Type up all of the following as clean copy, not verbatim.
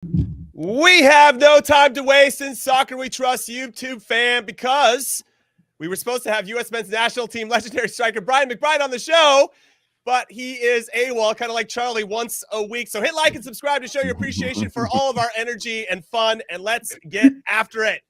We have no time to waste in Soccer We Trust YouTube fan because we were supposed to have U.S. men's national team legendary striker Brian McBride on the show, but he is AWOL, kind of like Charlie, once a week. So hit like and subscribe to show your appreciation for all of our energy and fun, and let's get after it.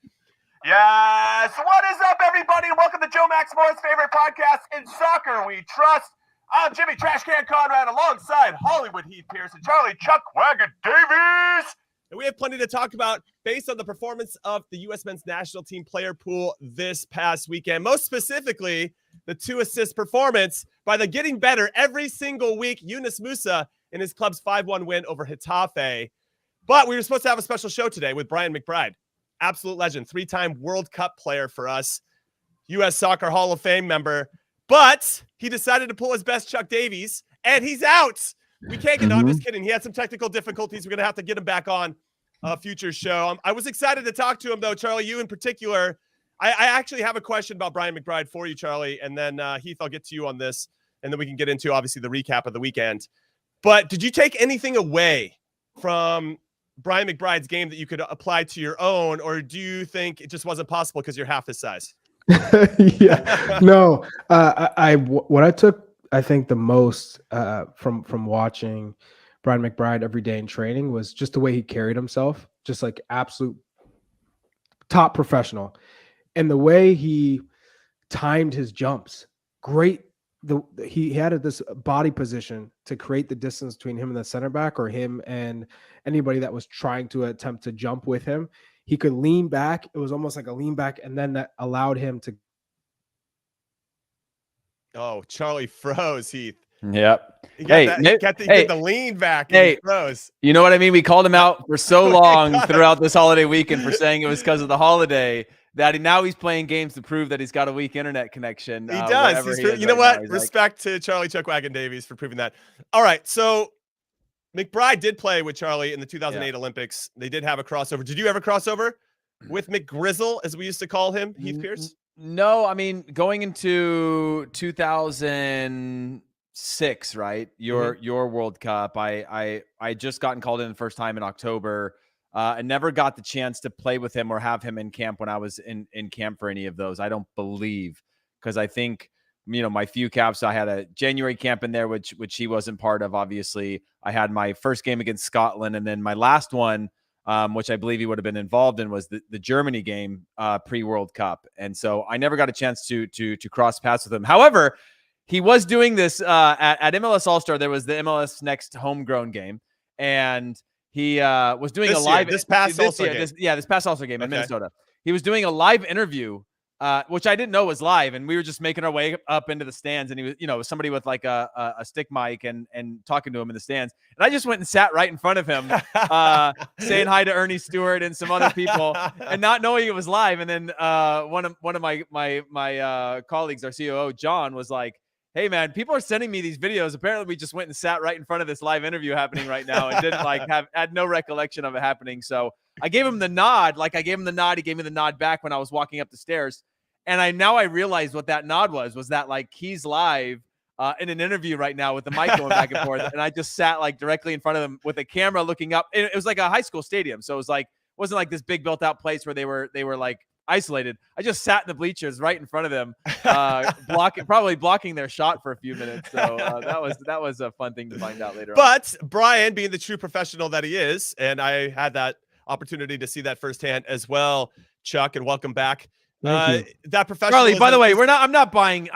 Yes, what is up, everybody? Welcome to Joe Maximore's favorite podcast in Soccer We Trust. I'm Jimmy Trashcan Conrad alongside Hollywood Heath Pearce and Charlie Chuck Wagon Davies. And we have plenty to talk about based on the performance of the U.S. men's national team player pool this past weekend. Most specifically, the 2-assist performance by the getting better every single week Yunus Musah in his club's 5-1 win over Getafe. But we were supposed to have a special show today with Brian McBride, absolute legend, 3-time World Cup player for us, U.S. Soccer Hall of Fame member. But he decided to pull his best Chuck Davies, and he's out. We can't get, no, I'm just kidding. He had some technical difficulties. We're going to have to get him back on a future show. I was excited to talk to him, though, Charlie, you in particular. I actually have a question about Brian McBride for you, Charlie, and then Heath, I'll get to you on this, and then we can get into, obviously, the recap of the weekend. But did you take anything away from Brian McBride's game that you could apply to your own, or do you think it just wasn't possible because you're half his size? Yeah, no, what I took, I think the most from watching Brian McBride every day in training was just the way he carried himself, just like absolute top professional, and the way he timed his jumps. Great. He had this body position to create the distance between him and the center back, or him and anybody that was trying to attempt to jump with him. He could lean back. It was almost like a lean back, and then that allowed him to. Oh, Charlie froze, Heath. Yep. He got the lean back. And he froze. You know what I mean? We called him out for so long throughout this holiday weekend for saying it was because of the holiday that now he's playing games to prove that he's got a weak internet connection. He does. You know what? Respect to Charlie Chuck Wagon Davies for proving that. All right. So McBride did play with Charlie in the 2008 Olympics. They did have a crossover. Did you ever crossover with McGrizzle, as we used to call him, Heath Pearce? No, I mean, going into 2006, right? Your World Cup. I just gotten called in the first time in October. I never got the chance to play with him or have him in camp when I was in camp for any of those. I don't believe, because I think, my few caps, I had a January camp in there, which he wasn't part of. Obviously, I had my first game against Scotland, and then my last one, which I believe he would have been involved in, was the Germany game pre-World Cup. And so I never got a chance to cross paths with him. However, he was doing this at MLS All-Star. There was the MLS Next homegrown game, and he was doing this past All-Star game in Minnesota. He was doing a live interview, which I didn't know was live, and we were just making our way up into the stands, and he was, somebody with like a stick mic and talking to him in the stands, and I just went and sat right in front of him, saying hi to Ernie Stewart and some other people, and not knowing it was live. And then one of my colleagues, our COO John, was like, "Hey man, people are sending me these videos. Apparently we just went and sat right in front of this live interview happening right now and didn't had no recollection of it happening." So I gave him the nod. He gave me the nod back when I was walking up the stairs. And I realized what that nod was that he's live in an interview right now with the mic going back and forth. And I just sat directly in front of him with a camera looking up. It was like a high school stadium. So it wasn't like this big built out place where they were isolated. I just sat in the bleachers right in front of them, blocking their shot for a few minutes. So that was a fun thing to find out later on. But Brian, being the true professional that he is, and I had that opportunity to see that firsthand as well, Chuck, and welcome back. That professional, Charlie, by the way, I'm not buying.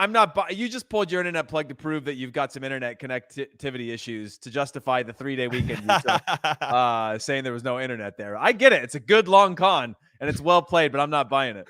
You just pulled your internet plug to prove that you've got some internet connectivity issues to justify the 3-day weekend you took, saying there was no internet there. I get it. It's a good long con and it's well played, but I'm not buying it.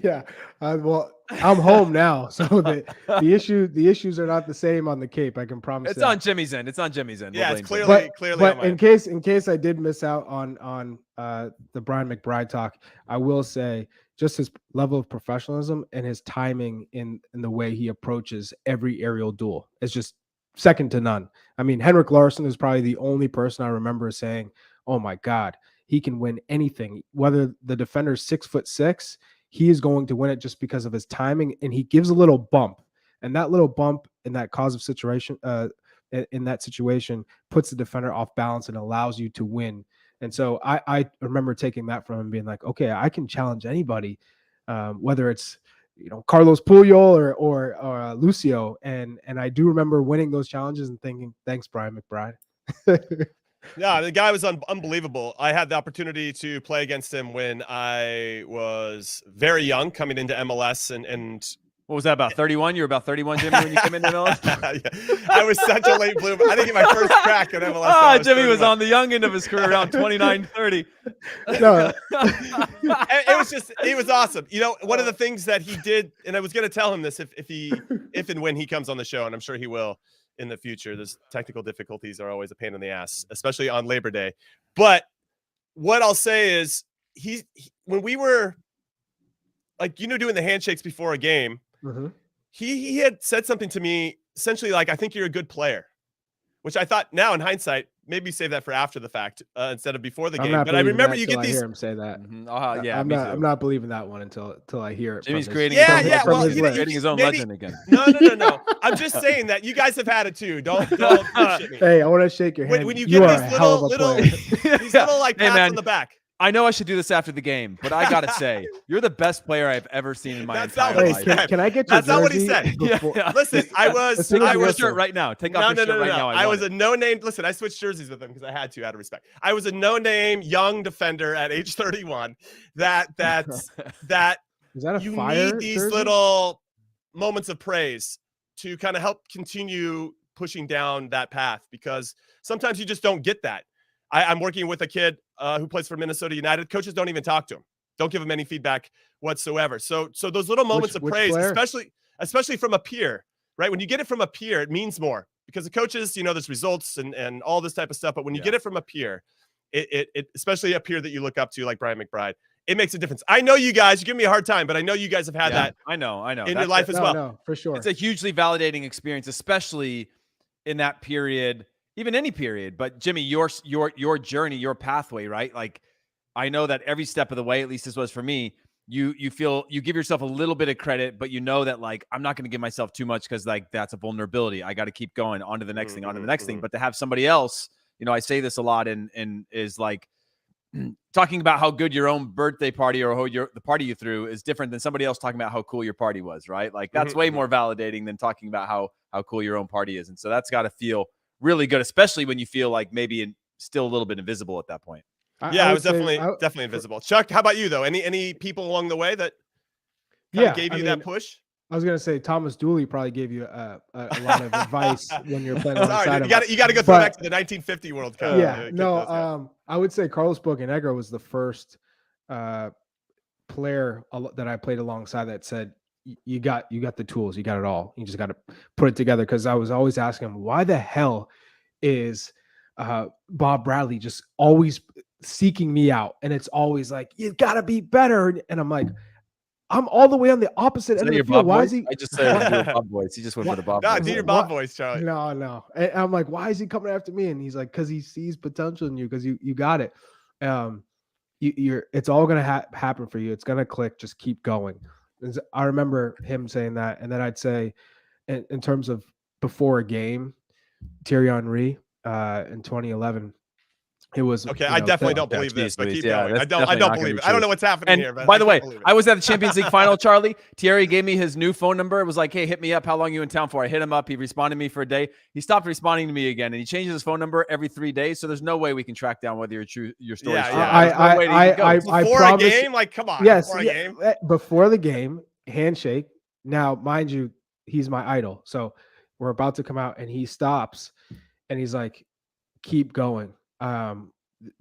Yeah. Well, I'm home now, so the issues are not the same on the Cape. I can promise. It's on Jimmy's end. Yeah, it's clearly. But in case I did miss out on the Brian McBride talk, I will say just his level of professionalism and his timing in the way he approaches every aerial duel is just second to none. I mean, Henrik Larsson is probably the only person I remember saying, "Oh my God, he can win anything." Whether the defender's 6'6", he is going to win it just because of his timing, and he gives a little bump, and that little bump in that causative situation, in that situation, puts the defender off balance and allows you to win And so I remember taking that from him, being like, okay, I can challenge anybody, whether it's Carlos Puyol or Lucio, and I do remember winning those challenges and thinking, thanks, Brian McBride. Yeah, the guy was unbelievable. I had the opportunity to play against him when I was very young, coming into MLS, and what was that, about 31? You were about 31, Jimmy, when you came into MLS? Yeah. I was such a late bloomer. I think in my first crack at MLS. Jimmy was on the young end of his career, around 29, 30. No. It was awesome. One of the things that he did, and I was going to tell him this if and when he comes on the show, and I'm sure he will in the future. Those technical difficulties are always a pain in the ass, especially on Labor Day. But what I'll say is when we were doing the handshakes before a game, he had said something to me essentially like, I think you're a good player, which I thought now in hindsight, maybe save that for after the fact instead of before the game. But I remember you get these. I hear him say that. Yeah, I'm not believing that one until I hear it. Jimmy's creating his own legend again. No. I'm just saying that you guys have had it too. Don't bullshit me. Hey, I want to shake your hand. When you get these little like pats on the back. I know I should do this after the game, but I gotta say, you're the best player I've ever seen in my entire life. Can I get your That's not what he said. Yeah. Listen, I was shirt right now. Take off your shirt right now. I was a no-name. Listen, I switched jerseys with him because I had to out of respect. I was a no-name young defender at age 31. That is that a you fire need these jersey? little moments of praise to kind of help continue pushing down that path, because sometimes you just don't get that. I'm working with a kid who plays for Minnesota United. Coaches don't even talk to him. Don't give him any feedback whatsoever. So those little moments of praise, especially from a peer, right? When you get it from a peer, it means more, because the coaches, there's results and all this type of stuff. But when you get it from a peer, it especially a peer that you look up to, like Brian McBride, it makes a difference. I know you guys, you give me a hard time, but I know you guys have had that. I know. In your life as well. No, for sure. It's a hugely validating experience, especially in that period. Even any period, but Jimmy, your journey, your pathway, right? Like, I know that every step of the way, at least this was for me, you feel you give yourself a little bit of credit, but you know that, like, I'm not going to give myself too much, because like that's a vulnerability. I got to keep going on to the next thing, on to the next thing. But to have somebody else, I say this a lot, and is like talking about how good your own birthday party or the party you threw is different than somebody else talking about how cool your party was, right? Like, that's way more validating than talking about how cool your own party is. And so that's got to feel really good, especially when you feel like maybe still a little bit invisible at that point. I was definitely invisible. Chuck, how about you though? Any people along the way that gave you that push? I was gonna say Thomas Dooley probably gave you a lot of advice when you're playing alongside him. You got to go back to the 1950 World Cup. I would say Carlos Bocanegra was the first player that I played alongside that said, you got the tools, you got it all. You just got to put it together. Because I was always asking him, why the hell is Bob Bradley just always seeking me out? And it's always like, you got to be better. And I'm like, I'm all the way on the opposite end of the field. Why is he? I just said do a Bob voice. He just went for the Bob voice. Do your Bob voice, Charlie. No. And I'm like, why is he coming after me? And he's like, because he sees potential in you, because you got it. It's all gonna happen for you. It's gonna click. Just keep going. I remember him saying that, and then I'd say, in terms of before a game, Thierry Henry in 2011, it was okay. I definitely don't believe this, but keep going. I don't believe it. I don't know what's happening here. But by the way, I was at the Champions League final, Charlie. Thierry gave me his new phone number. It was like, hey, hit me up. How long are you in town for? I hit him up. He responded to me for a day. He stopped responding to me again, and he changes his phone number every 3 days. So there's no way we can track down whether your story is true. I before promise, a game, like, come on. Yes, before a game. Before the game, handshake. Now, mind you, he's my idol. So we're about to come out, and he stops, and he's like, keep going.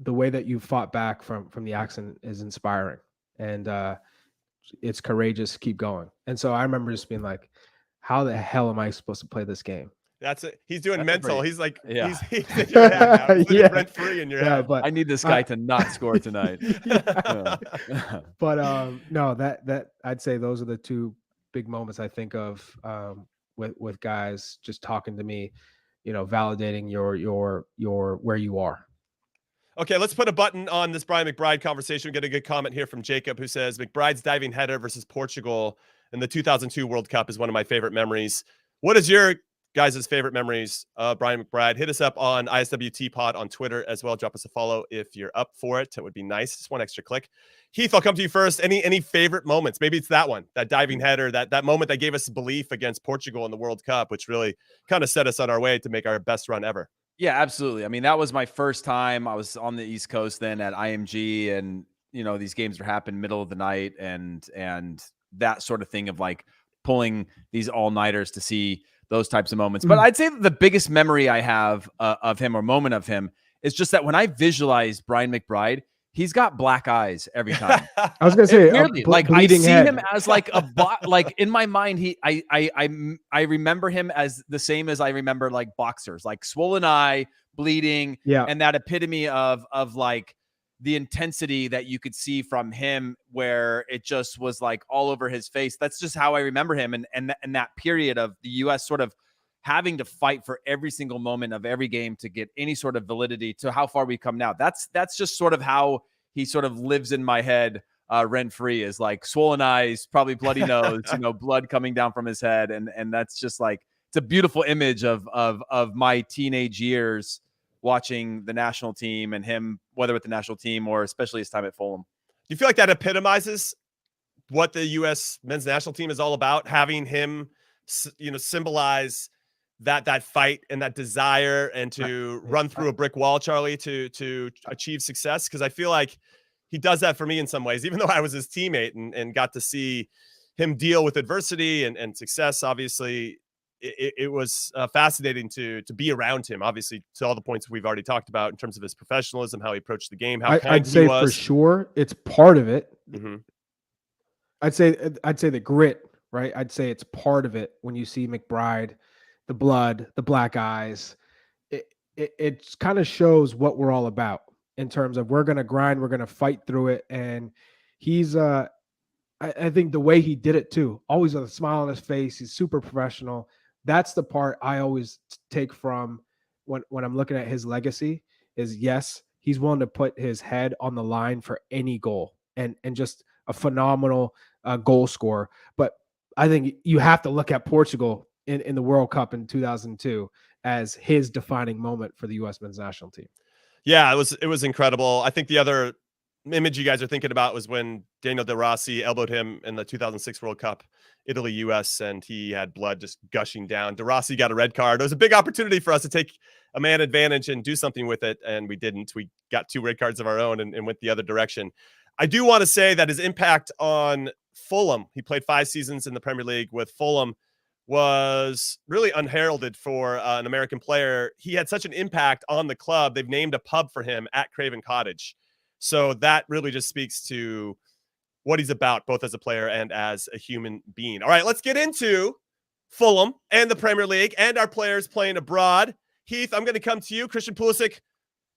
The way that you fought back from the accident is inspiring, and it's courageous. Keep going. And so I remember just being like, how the hell am I supposed to play this game? That's it. He's doing mental. He's like, yeah. he's in your head now. Rent free in your head. But I need this guy to not score tonight. But no, that I'd say those are the two big moments I think of with guys just talking to me, validating your where you are. Okay, let's put a button on this Brian McBride conversation. We get a good comment here from Jacob, who says McBride's diving header versus Portugal in the 2002 World Cup is one of my favorite memories. What is your guys' favorite memories of Brian McBride. Hit us up on ISWT Pod on Twitter as well. Drop us a follow if you're up for it. It would be nice. Just one extra click. Heath, I'll come to you first. Any favorite moments? Maybe it's that one, that diving header, that moment that gave us belief against Portugal in the World Cup, which really kind of set us on our way to make our best run ever. Yeah, absolutely. I mean, that was my first time. I was on the East Coast then at IMG, and these games were happening middle of the night, and that sort of thing of like pulling these all-nighters to see those types of moments. But I'd say that the biggest memory I have of him, or moment of him, is just that when I visualize Brian McBride, he's got black eyes every time. I was gonna say, weirdly, like I see him as like like in my mind, I remember him as the same as I remember like boxers, like swollen eye, bleeding, and that epitome of like the intensity that you could see from him, where it just was like all over his face. That's just how I remember him, and that period of the U.S. sort of having to fight for every single moment of every game to get any sort of validity to how far we come now. That's just sort of how he sort of lives in my head, rent free, is like swollen eyes, probably bloody nose, blood coming down from his head. And that's just like, it's a beautiful image of my teenage years watching the national team, and him, whether with the national team or especially his time at Fulham. Do you feel like that epitomizes what the U.S. men's national team is all about? Having him, symbolize that fight and that desire, and to run through a brick wall, Charlie, to achieve success. Because I feel like he does that for me in some ways, even though I was his teammate and got to see him deal with adversity and success. Obviously, it was fascinating to be around him, obviously, to all the points we've already talked about in terms of his professionalism, how he approached the game, how I'd say he was. For sure it's part of it. Mm-hmm. I'd say the grit, right? I'd say it's part of it. When you see McBride, the blood, the black eyes, it kind of shows what we're all about in terms of we're going to grind, we're going to fight through it. And he's, I think the way he did it too, always with a smile on his face, he's super professional. That's the part I always take from when I'm looking at his legacy is, yes, he's willing to put his head on the line for any goal, and just a phenomenal goal scorer. But I think you have to look at Portugal in the World Cup in 2002 as his defining moment for the U.S. men's national team. Yeah, it was incredible. I think the other image you guys are thinking about was when Daniel De Rossi elbowed him in the 2006 World Cup, Italy-US, and he had blood just gushing down. De Rossi got a red card. It was a big opportunity for us to take a man advantage and do something with it, and we didn't. We got 2 red cards of our own and went the other direction. I do want to say that his impact on Fulham, he played 5 seasons in the Premier League with Fulham, was really unheralded for an American player. He had such an impact on the club. They've named a pub for him at Craven Cottage. So that really just speaks to what he's about, both as a player and as a human being. All right, let's get into Fulham and the Premier League and our players playing abroad. Heath, I'm going to come to you. Christian Pulisic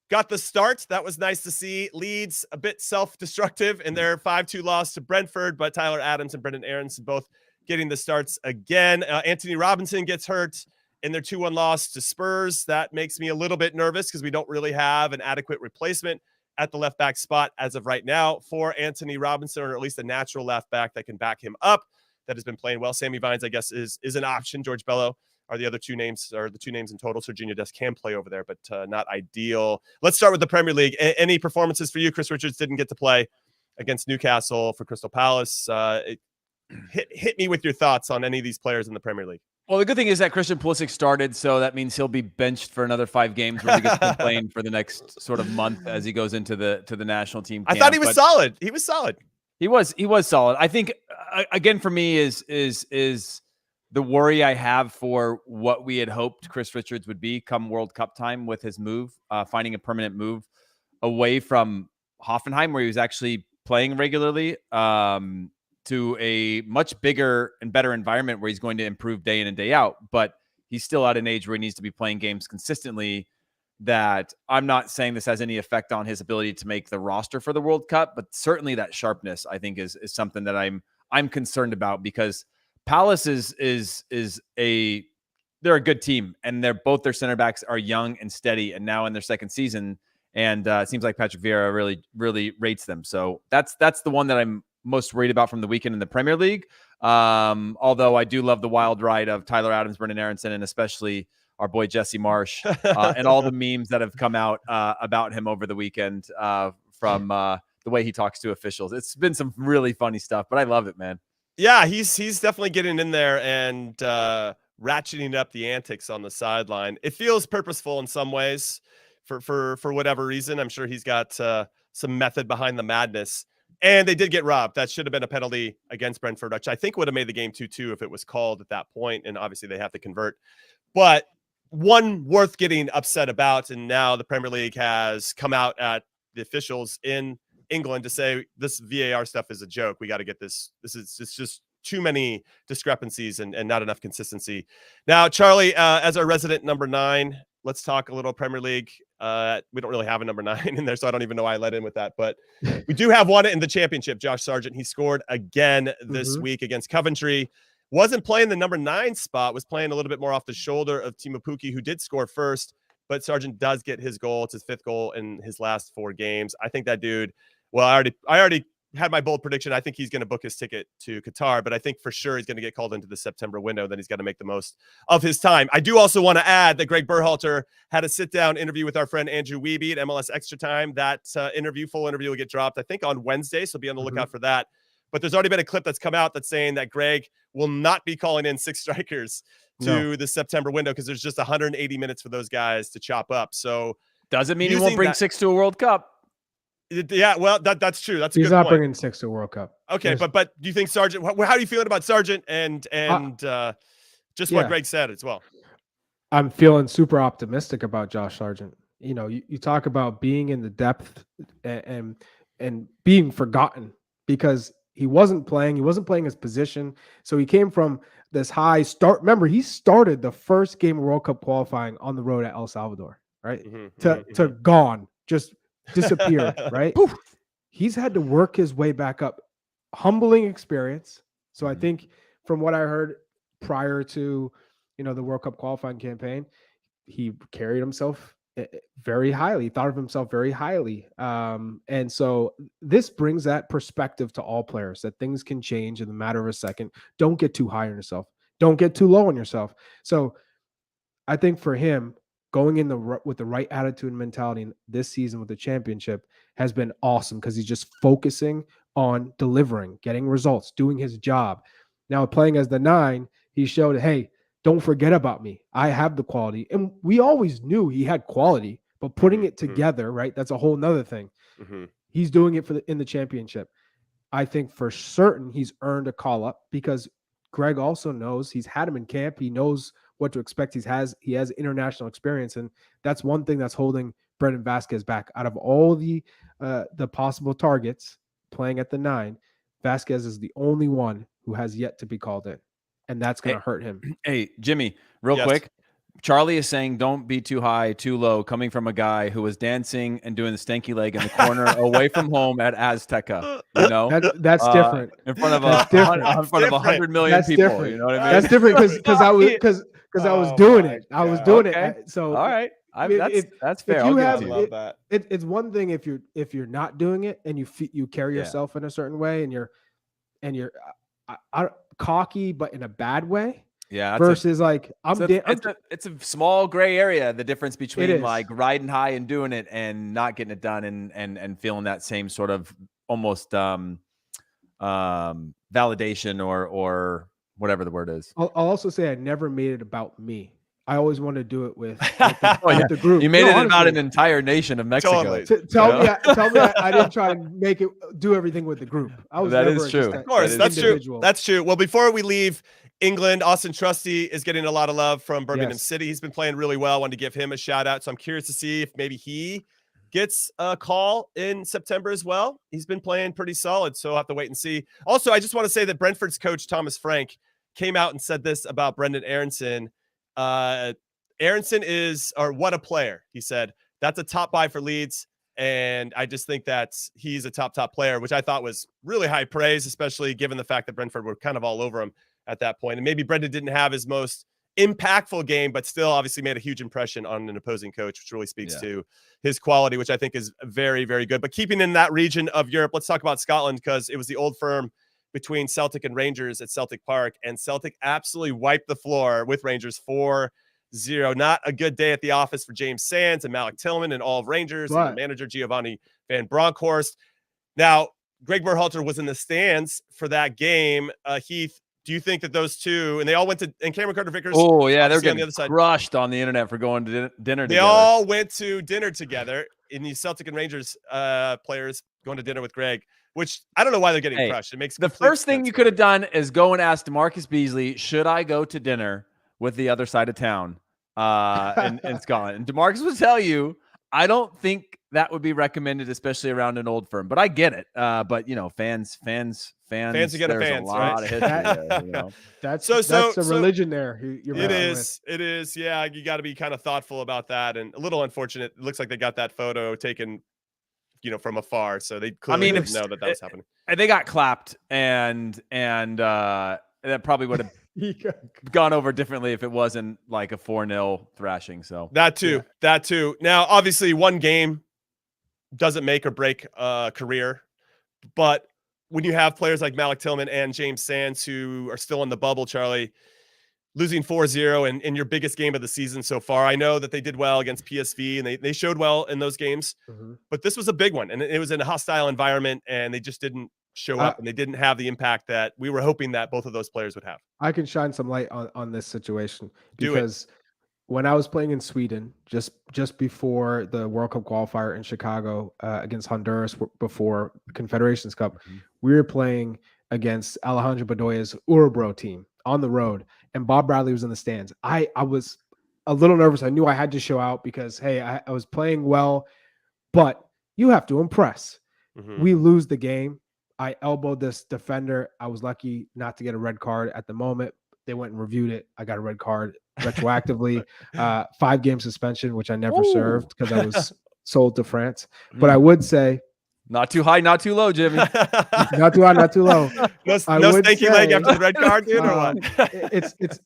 got the start. That was nice to see. Leeds a bit self-destructive in their 5-2 loss to Brentford, but Tyler Adams and Brendan Aronson both getting the starts again. Anthony Robinson gets hurt in their 2-1 loss to Spurs. That makes me a little bit nervous because we don't really have an adequate replacement at the left back spot as of right now for Anthony Robinson, or at least a natural left back that can back him up, that has been playing well. Sammy Vines, I guess, is an option. George Bello are the other 2 names, or the 2 names in total. Serginho Dest can play over there, but not ideal. Let's start with the Premier League. Any performances for you? Chris Richards didn't get to play against Newcastle for Crystal Palace. Hit me with your thoughts on any of these players in the Premier League. Well, the good thing is that Christian Pulisic started, so that means he'll be benched for another 5 games where he gets to play for the next sort of month as he goes into the national team camp. I thought he was solid. He was solid. He was solid. I think again for me is the worry I have for what we had hoped Chris Richards would be come World Cup time with his move, finding a permanent move away from Hoffenheim, where he was actually playing regularly, to a much bigger and better environment where he's going to improve day in and day out. But he's still at an age where he needs to be playing games consistently. That I'm not saying this has any effect on his ability to make the roster for the World Cup, but certainly that sharpness, I think, is something that I'm concerned about, because Palace they're a good team, and both their center backs are young and steady, and now in their 2nd season, and it seems like Patrick Vieira really rates them. So that's the one that I'm most worried about from the weekend in the Premier League. Although I do love the wild ride of Tyler Adams, Brendan Aronson, and especially our boy Jesse Marsh and all the memes that have come out about him over the weekend from the way he talks to officials. It's been some really funny stuff, but I love it, man. Yeah, he's definitely getting in there and ratcheting up the antics on the sideline. It feels purposeful in some ways for whatever reason. I'm sure he's got some method behind the madness. And they did get robbed. That should have been a penalty against Brentford, which I think would have made the game 2-2 if it was called at that point. And obviously they have to convert. But one worth getting upset about, and now the Premier League has come out at the officials in England to say this VAR stuff is a joke. We got to get this. It's just too many discrepancies and not enough consistency. Now, Charlie, as our resident number 9, let's talk a little Premier League. We don't really have a number 9 in there, so I don't even know why I let in with that. But we do have one in the championship, Josh Sargent. He scored again this week against Coventry. Wasn't playing the number 9 spot, was playing a little bit more off the shoulder of Timo Pukki, who did score first. But Sargent does get his goal. It's his 5th goal in his last 4 games. I think that dude, well, I already had my bold prediction. I think he's going to book his ticket to Qatar, but I think for sure he's going to get called into the September window. Then he's got to make the most of his time. I do also want to add that Greg Berhalter had a sit-down interview with our friend Andrew Wiebe at MLS Extra Time. That full interview will get dropped, I think, on Wednesday, so be on the lookout for that. But there's already been a clip that's come out that's saying that Greg will not be calling in 6 strikers to the September window because there's just 180 minutes for those guys to chop up. So doesn't mean he won't bring 6 to a World Cup. Yeah, well, that's true. That's a good point. He's not bringing 6 to a World Cup. Okay, but do you think Sargent? How are you feeling about Sargent and just what Greg said as well? I'm feeling super optimistic about Josh Sargent. You know, you talk about being in the depth and being forgotten because he wasn't playing his position. So he came from this high start. Remember, he started the first game of World Cup qualifying on the road at El Salvador, right? To gone, just disappeared, right? Poof. He's had to work his way back up. Humbling experience. So I think from what I heard prior to, the World Cup qualifying campaign, he carried himself very highly, thought of himself very highly. And so this brings that perspective to all players that things can change in the matter of a second. Don't get too high on yourself. Don't get too low on yourself. So I think for him, going in with the right attitude and mentality this season with the championship has been awesome because he's just focusing on delivering, getting results, doing his job. Now playing as the 9, he showed, hey, don't forget about me. I have the quality. And we always knew he had quality, but putting it together, right? That's a whole nother thing. He's doing it in the championship. I think for certain he's earned a call up because Greg also knows he's had him in camp. He knows what to expect. He has international experience. And that's one thing that's holding Brendan Vasquez back. Out of all the possible targets playing at the 9, Vasquez is the only one who has yet to be called in. And that's going to hurt him. Hey, Jimmy, real quick. Charlie is saying don't be too high, too low, coming from a guy who was dancing and doing the stanky leg in the corner away from home at Azteca. That's different. In front of 100 million that's people. Different. You know what I mean? That's different because I was doing it. I was doing it. So all right. That's fair. It's one thing if you're not doing it and you carry yourself in a certain way and you're cocky but in a bad way. Yeah. Versus it's a small gray area. The difference between like riding high and doing it and not getting it done and feeling that same sort of almost validation or whatever the word is. I'll also say I never made it about me. I always want to do it with the group. You made it about an entire nation of Mexico. Totally. Tell me I didn't try to do everything with the group. That is true. Of course, that's true. That's true. Well, before we leave England, Austin Trusty is getting a lot of love from Birmingham City. He's been playing really well. I wanted to give him a shout out. So I'm curious to see if maybe he gets a call in September as well. He's been playing pretty solid, so I'll have to wait and see. Also, I just want to say that Brentford's coach, Thomas Frank, came out and said this about Brendan Aronson. Aronson what a player. He said, that's a top buy for Leeds. And I just think that he's a top player, which I thought was really high praise, especially given the fact that Brentford were kind of all over him at that point. And maybe Brendan didn't have his most impactful game, but still obviously made a huge impression on an opposing coach, which really speaks to his quality, which I think is very, very good. But keeping in that region of Europe, let's talk about Scotland because it was the Old Firm between Celtic and Rangers at Celtic Park, and Celtic absolutely wiped the floor with Rangers 4-0. Not a good day at the office for James Sands and Malik Tillman and all of Rangers and the manager Giovanni Van Bronckhorst. Now, Greg Berhalter was in the stands for that game. Heath, do you think that those two, and they all went to, and Cameron Carter-Vickers? Oh yeah, they're getting on the other side, crushed on the internet for going to dinner. They all went to dinner together. In the Celtic and Rangers players going to dinner with Greg, which I don't know why they're getting crushed. It makes the first thing you could have done is go and ask DeMarcus Beasley, should I go to dinner with the other side of town in Scotland? And DeMarcus would tell you, I don't think that would be recommended, especially around an old firm. But I get it. But you know, fans are gonna fans. A lot of history there, you know? That's a religion there. It is. Yeah, you got to be kind of thoughtful about that, and a little unfortunate. It looks like they got that photo taken, you know, from afar, so they clearly didn't know that was happening. And they got clapped, and that probably would have gone over differently if it wasn't like a 4-0 thrashing. So that too. Now, obviously, one game doesn't make or break a career, but when you have players like Malik Tillman and James Sands who are still in the bubble, Charlie, losing 4-0 in your biggest game of the season so far. I know that they did well against PSV and they showed well in those games, but this was a big one, and it was in a hostile environment, and they just didn't show up, and they didn't have the impact that we were hoping that both of those players would have. I can shine some light on this situation because when I was playing in Sweden, just before the World Cup qualifier in Chicago against Honduras before Confederations Cup, we were playing against Alejandro Bedoya's Uruguay team on the road, and Bob Bradley was in the stands. I was a little nervous. I knew I had to show out because, hey, I was playing well, but you have to impress. We lose the game. I elbowed this defender. I was lucky not to get a red card at the moment. They went and reviewed it. I got a red card retroactively, 5-game suspension, which I never served because I was sold to France. But I would say, not too high, not too low, Jimmy. Not too high, not too low. No stanky leg after the red card, dude, or what?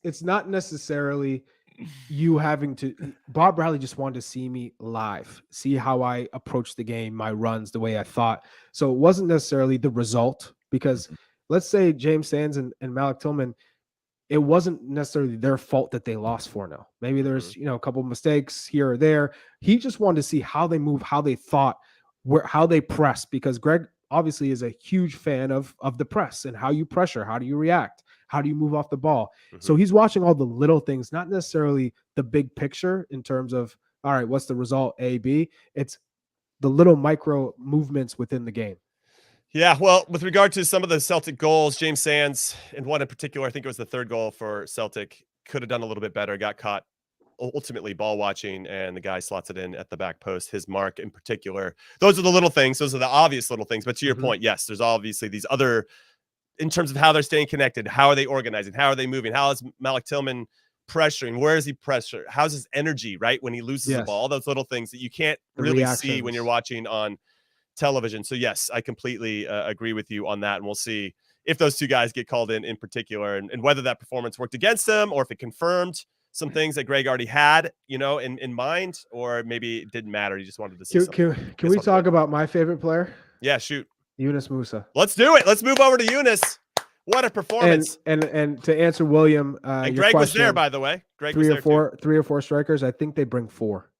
It's not necessarily you having to. Bob Bradley just wanted to see me live, see how I approached the game, my runs, the way I thought. So it wasn't necessarily the result, because let's say James Sands and Malik Tillman, it wasn't necessarily their fault that they lost 4-0. Maybe there's a couple of mistakes here or there. He just wanted to see how they move, how they thought, how they press, because Greg obviously is a huge fan of the press and how you pressure, how do you react, how do you move off the ball. So he's watching all the little things, not necessarily the big picture in terms of, all right, what's the result, A, B. It's the little micro movements within the game. Yeah, well, with regard to some of the Celtic goals, James Sands, and one in particular, I think it was the third goal for Celtic, could have done a little bit better, got caught ultimately ball watching, and the guy slots it in at the back post, his mark in particular. Those are the little things. Those are the obvious little things. But to your point, yes, there's obviously these other, in terms of how they're staying connected, how are they organizing, how are they moving, how is Malik Tillman pressuring, where is he pressure, how's his energy, right, when he loses the ball, all those little things that you can't really see when you're watching on television. So yes, I completely agree with you on that, and we'll see if those two guys get called in particular, and whether that performance worked against them, or if it confirmed some things that Greg already had, in mind, or maybe it didn't matter. He just wanted to see. Can we talk about my favorite player? Yeah, shoot. Yunus Musah. Let's do it. Let's move over to Yunus. What a performance! And to answer William, and Greg was there, by the way. Greg was there too. 3 or 4 strikers. I think they bring 4.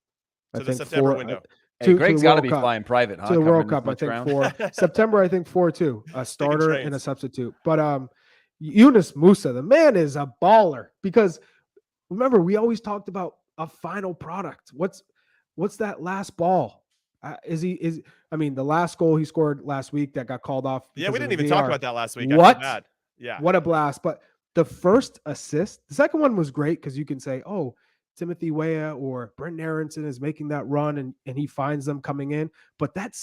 To the September window. Hey, Greg's got to be flying private, huh? To the World Cup, I think 4. September, I think 4 too. A starter and a substitute. But Yunus Musah, the man is a baller, because remember, we always talked about a final product. What's that last ball? The last goal he scored last week that got called off. Yeah, we didn't even talk about that last week. What? Bad. Yeah. What a blast. But the first assist, the second one was great, because you can say, oh, Timothy Weah or Brendan Aronson is making that run and he finds them coming in. But that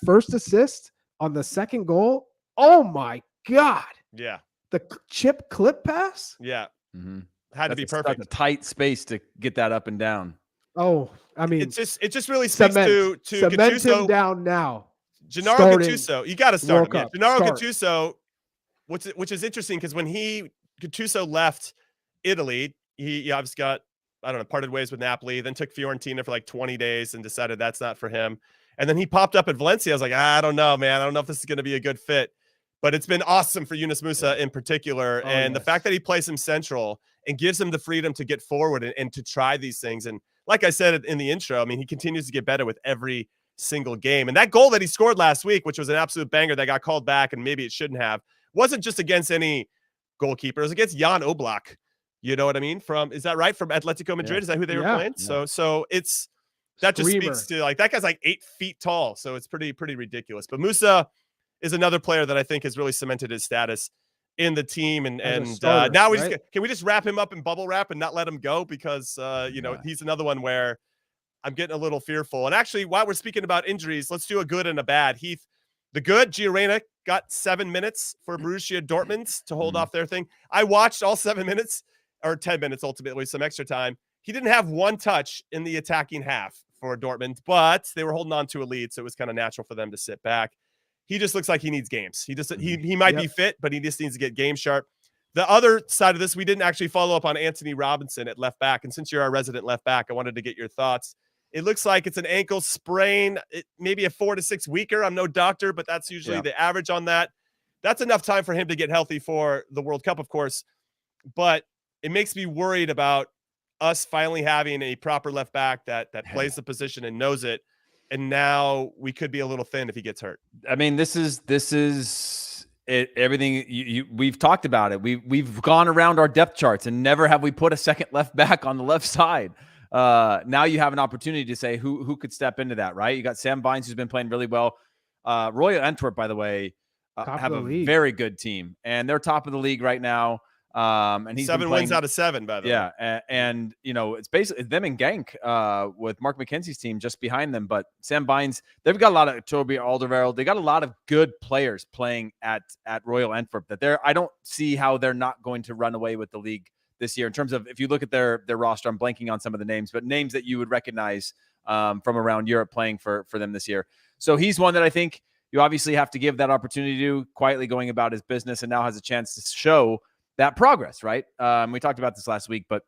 first assist on the second goal, oh my God. Yeah. The chip clip pass? Yeah. Had to be perfect. That's a tight space to get that up and down. Oh, I mean, it just really speaks to Gattuso. Him down now. Gennaro Gattuso, you got to start him. Yeah. Gennaro Gattuso, which is interesting, because when Gattuso left Italy, he obviously got, parted ways with Napoli, then took Fiorentina for like 20 days and decided that's not for him. And then he popped up at Valencia. I was like, I don't know, man. I don't know if this is going to be a good fit. But it's been awesome for Yunus Musah in particular. And the fact that he plays him central and gives him the freedom to get forward and to try these things. And like I said in the intro, I mean, he continues to get better with every single game. And that goal that he scored last week, which was an absolute banger that got called back and maybe it shouldn't have, wasn't just against any goalkeeper. It was against Jan Oblak. You know what I mean? Is that right? From Atletico Madrid? Is that who they were playing? Yeah. So that just speaks to like, that guy's like 8 feet tall. So it's pretty ridiculous. But Musah is another player that I think has really cemented his status in the team. And starter, now can we just wrap him up in bubble wrap and not let him go? Because, he's another one where I'm getting a little fearful. And actually, while we're speaking about injuries, let's do a good and a bad. Heath, the good, Gio Reyna got 7 minutes for Borussia Dortmund to hold off their thing. I watched all 7 minutes, or 10 minutes ultimately, some extra time. He didn't have one touch in the attacking half for Dortmund, but they were holding on to a lead, so it was kind of natural for them to sit back. He just looks like he needs games. He might be fit, but he just needs to get game sharp. The other side of this, we didn't actually follow up on Anthony Robinson at left back. And since you're our resident left back, I wanted to get your thoughts. It looks like it's an ankle sprain, maybe a 4 to 6 weeker. I'm no doctor, but that's usually the average on that. That's enough time for him to get healthy for the World Cup, of course. But it makes me worried about us finally having a proper left back that plays the position and knows it. And now we could be a little thin if he gets hurt. I mean, this is it. Everything we've talked about it. We've gone around our depth charts and never have we put a second left back on the left side. Now you have an opportunity to say who could step into that, right? You got Sam Vines, who's been playing really well. Royal Antwerp, by the way, have a very good team, and they're top of the league right now. And he's 7 wins out of 7, by the way. Yeah, and it's basically them and Genk with Mark McKenzie's team just behind them. But Sam Vines, they've got a lot of Toby Alderweireld. They got a lot of good players playing at Royal Antwerp. I don't see how they're not going to run away with the league this year in terms of, if you look at their roster, I'm blanking on some of the names, but names that you would recognize from around Europe playing for them this year. So he's one that I think you obviously have to give that opportunity to, quietly going about his business, and now has a chance to show that progress, right? We talked about this last week, but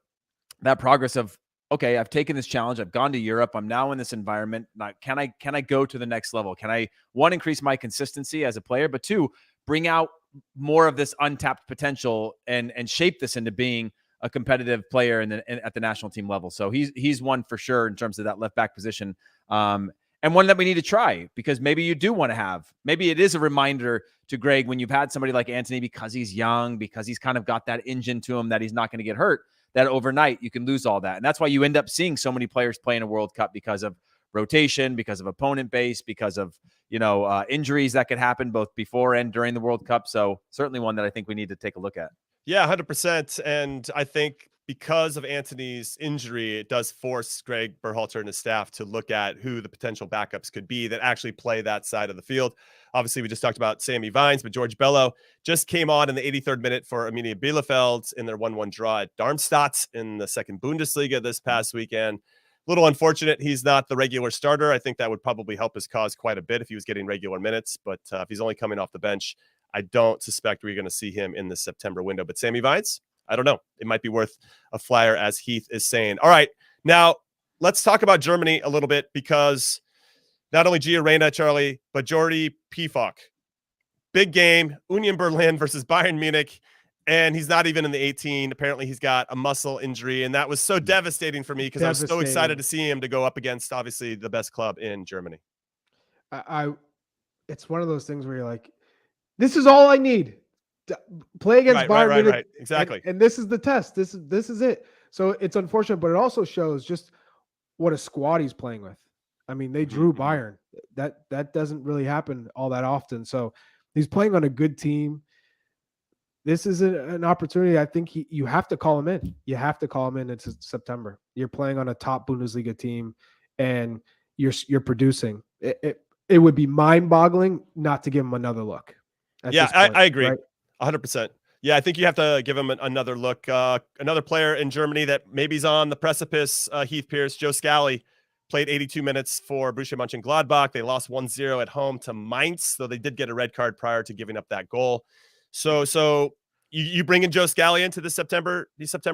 that progress of, okay, I've taken this challenge. I've gone to Europe. I'm now in this environment. Now, can I go to the next level? Can I, 1, increase my consistency as a player, but 2, bring out more of this untapped potential and shape this into being a competitive player at the national team level. So he's one for sure in terms of that left back position. And one that we need to try, because maybe you do want to have, maybe it is a reminder to Greg when you've had somebody like Anthony, because he's young, because he's kind of got that engine to him that he's not going to get hurt, that overnight you can lose all that. And that's why you end up seeing so many players play in a World Cup, because of rotation, because of opponent base, because of, injuries that could happen both before and during the World Cup. So certainly one that I think we need to take a look at. Yeah, 100%. And I think because of Anthony's injury, it does force Greg Berhalter and his staff to look at who the potential backups could be that actually play that side of the field. Obviously, we just talked about Sammy Vines, but George Bello just came on in the 83rd minute for Arminia Bielefeld in their 1-1 draw at Darmstadt in the second Bundesliga this past weekend. A little unfortunate he's not the regular starter. I think that would probably help his cause quite a bit if he was getting regular minutes, but if he's only coming off the bench, I don't suspect we're going to see him in the September window. But Sammy Vines, I don't know. It might be worth a flyer, as Heath is saying. All right, now let's talk about Germany a little bit, because not only Gio Reyna, Charlie, but Jordan Pefok. Big game, Union Berlin versus Bayern Munich, and he's not even in the 18. Apparently, he's got a muscle injury, and that was so devastating for me because I was so excited to see him to go up against, obviously, the best club in Germany. It's one of those things where you're like, this is all I need. Play against Bayern Munich. Right. Exactly. And this is the test. This is it. So it's unfortunate, but it also shows just what a squad he's playing with. I mean, they drew Bayern. That doesn't really happen all that often. So he's playing on a good team. This is an opportunity. I think you have to call him in. You have to call him in. It's September. You're playing on a top Bundesliga team, and you're producing. It would be mind-boggling not to give him another look. Yeah, I agree. Right? 100%. Yeah, I think you have to give him another look. Another player in Germany that maybe's on the precipice, Heath Pearce. Joe Scally played 82 minutes for Borussia Mönchengladbach. They lost 1-0 at home to Mainz, though they did get a red card prior to giving up that goal. So you bring in Joe Scally into these September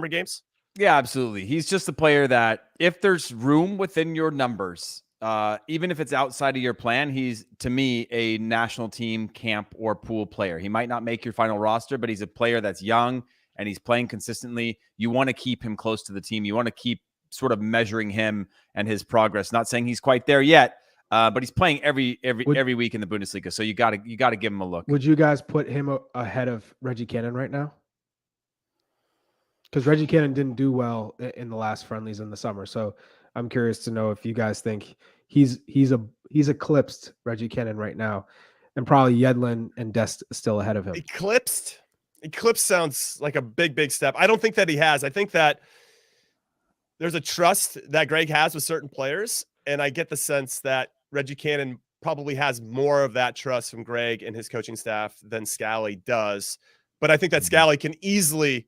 games? Yeah, absolutely. He's just a player that if there's room within your numbers even if it's outside of your plan, he's, to me, a national team, camp, or pool player. He might not make your final roster, but he's a player that's young and he's playing consistently. You want to keep him close to the team. You want to keep sort of measuring him and his progress. Not saying he's quite there yet, but he's playing every week in the Bundesliga. So you got to give him a look. Would you guys put him ahead of Reggie Cannon right now? Because Reggie Cannon didn't do well in the last friendlies in the summer. So I'm curious to know if you guys think he's eclipsed Reggie Cannon right now, and probably Yedlin and Dest still ahead of him. Eclipsed sounds like a big step. I don't think that he has. I think that there's a trust that Greg has with certain players, and I get the sense that Reggie Cannon probably has more of that trust from Greg and his coaching staff than Scally does. But I think that Scally can easily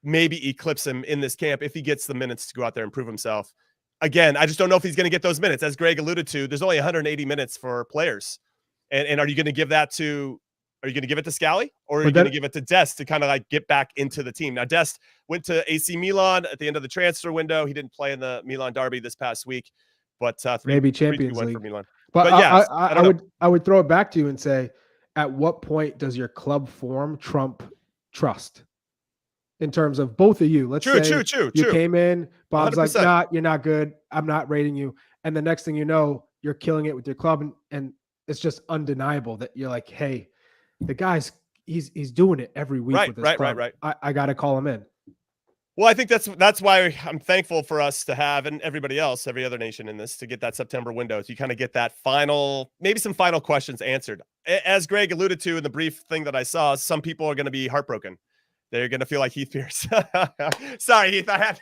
maybe eclipse him in this camp if he gets the minutes to go out there and prove himself. Again, I just don't know if he's going to get those minutes. As Greg alluded to, there's only 180 minutes for players. And are you going to give it to Scally, or are you going to give it to Dest to kind of like get back into the team? Now, Dest went to AC Milan at the end of the transfer window. He didn't play in the Milan derby this past week, but maybe Champions League for Milan. But yes, I would throw it back to you and say, at what point does your club form trump trust? In terms of both of you, let's say you came in, Bob's 100%. Like, nah, you're not good. I'm not rating you. And the next thing you know, you're killing it with your club. And it's just undeniable that you're like, hey, the guy's, he's doing it every week with his club. Right. I got to call him in. Well, I think that's why I'm thankful for us to have, and everybody else, every other nation in this, to get that September window. So you kind of get that maybe some final questions answered. As Greg alluded to in the brief thing that I saw, some people are going to be heartbroken. They're going to feel like Heath Pearce. Sorry, Heath. I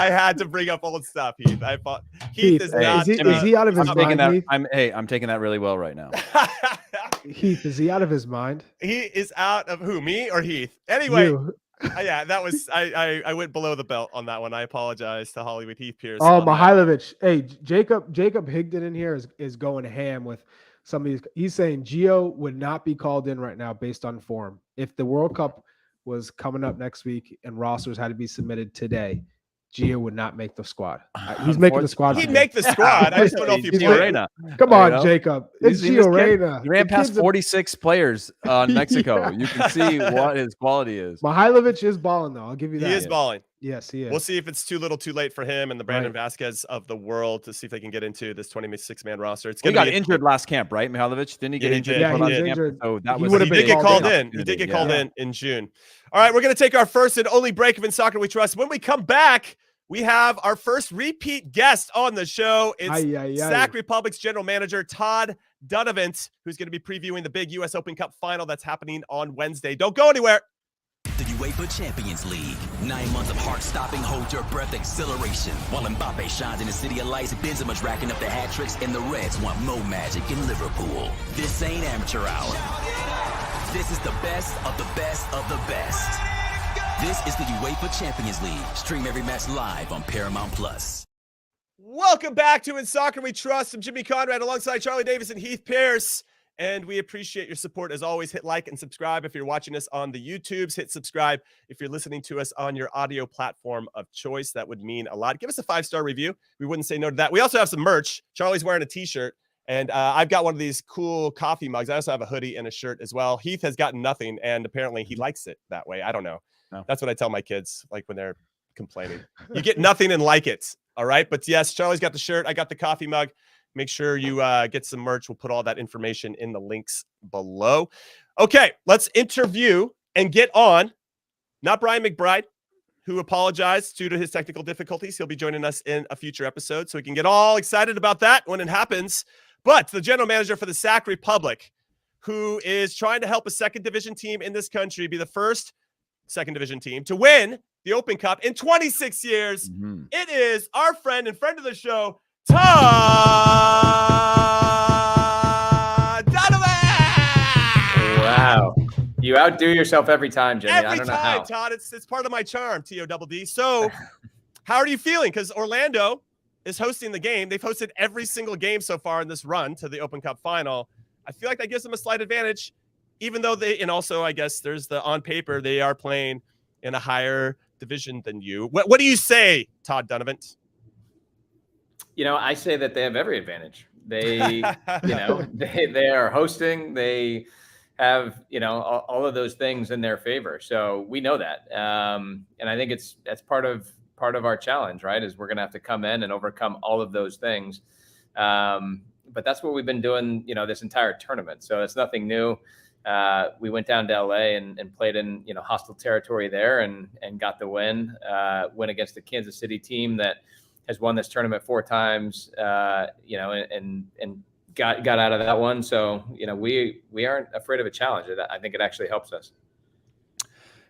had to bring up old stuff, Heath. Heath is not. Is he out of his mind? I'm taking that really well right now. Heath, is he out of his mind? He is out of who? Me or Heath? Anyway, yeah, that was I went below the belt on that one. I apologize to Hollywood Heath Pearce. Oh, Mihailovic. Hey, Jacob Higdon in here is going ham with some of these. He's saying Gio would not be called in right now based on form. If the World Cup was coming up next week and rosters had to be submitted today, Gio would not make the squad. He's making the squad. He'd make the squad. I just don't know if Gio Reyna. Come on, Jacob. It's Gio Reyna. He ran past 46 players on Mexico. You can see what his quality is. Mihailovic is balling, though. I'll give you that. He is balling. Yes, he is. We'll see if it's too little too late for him and the Brandon Vasquez of the world to see if they can get into this 26-man roster. He got injured last camp, right, Mihailovic? Didn't he get injured? Yeah, he did. Injured. So he did get called in. He did get called in June. All right, we're going to take our first and only break of In Soccer We Trust. When we come back, we have our first repeat guest on the show. It's Sac Republic's general manager, Todd Dunivant, who's going to be previewing the big U.S. Open Cup final that's happening on Wednesday. Don't go anywhere. The UEFA Champions League. 9 months of heart-stopping, hold-your-breath acceleration. While Mbappe shines in the city of lights, Benzema's racking up the hat tricks, and the Reds want more magic in Liverpool. This ain't amateur hour. This is the best of the best of the best. This is the UEFA Champions League. Stream every match live on Paramount+. Welcome back to In Soccer We Trust. I'm Jimmy Conrad alongside Charlie Davies and Heath Pearce. And we appreciate your support. As always, hit like and subscribe if you're watching us on the YouTubes. Hit subscribe if you're listening to us on your audio platform of choice. That would mean a lot. Give us a 5-star review. We wouldn't say no to that. We also have some merch. Charlie's wearing a t-shirt, and I've got one of these cool coffee mugs. I also have a hoodie and a shirt as well. Heath has gotten nothing, and apparently he likes it that way. I don't know. No. That's what I tell my kids, like when they're complaining. You get nothing and like it, all right? But yes, Charlie's got the shirt. I got the coffee mug. Make sure you get some merch. We'll put all that information in the links below. Okay, let's interview and get on. Not Brian McBride, who apologized due to his technical difficulties. He'll be joining us in a future episode, so we can get all excited about that when it happens. But the general manager for the Sac Republic, who is trying to help a second division team in this country be the first second division team to win the Open Cup in 26 years. Mm-hmm. It is our friend and friend of the show, Todd Dunivant! Wow. You outdo yourself every time, Jimmy. I don't know how. Todd. It's part of my charm, T-O-double-D. So how are you feeling? Because Orlando is hosting the game. They've hosted every single game so far in this run to the Open Cup final. I feel like that gives them a slight advantage, even though and also I guess there's on paper, they are playing in a higher division than you. What do you say, Todd Dunivant? I say that they have every advantage. They, they are hosting. They have, all of those things in their favor. So we know that. And I think that's part of our challenge, right? Is we're going to have to come in and overcome all of those things. But that's what we've been doing, this entire tournament. So it's nothing new. We went down to LA and played in, hostile territory there and got the win against the Kansas City team that has won this tournament 4 times, and got out of that one. So, we aren't afraid of a challenge. I think it actually helps us.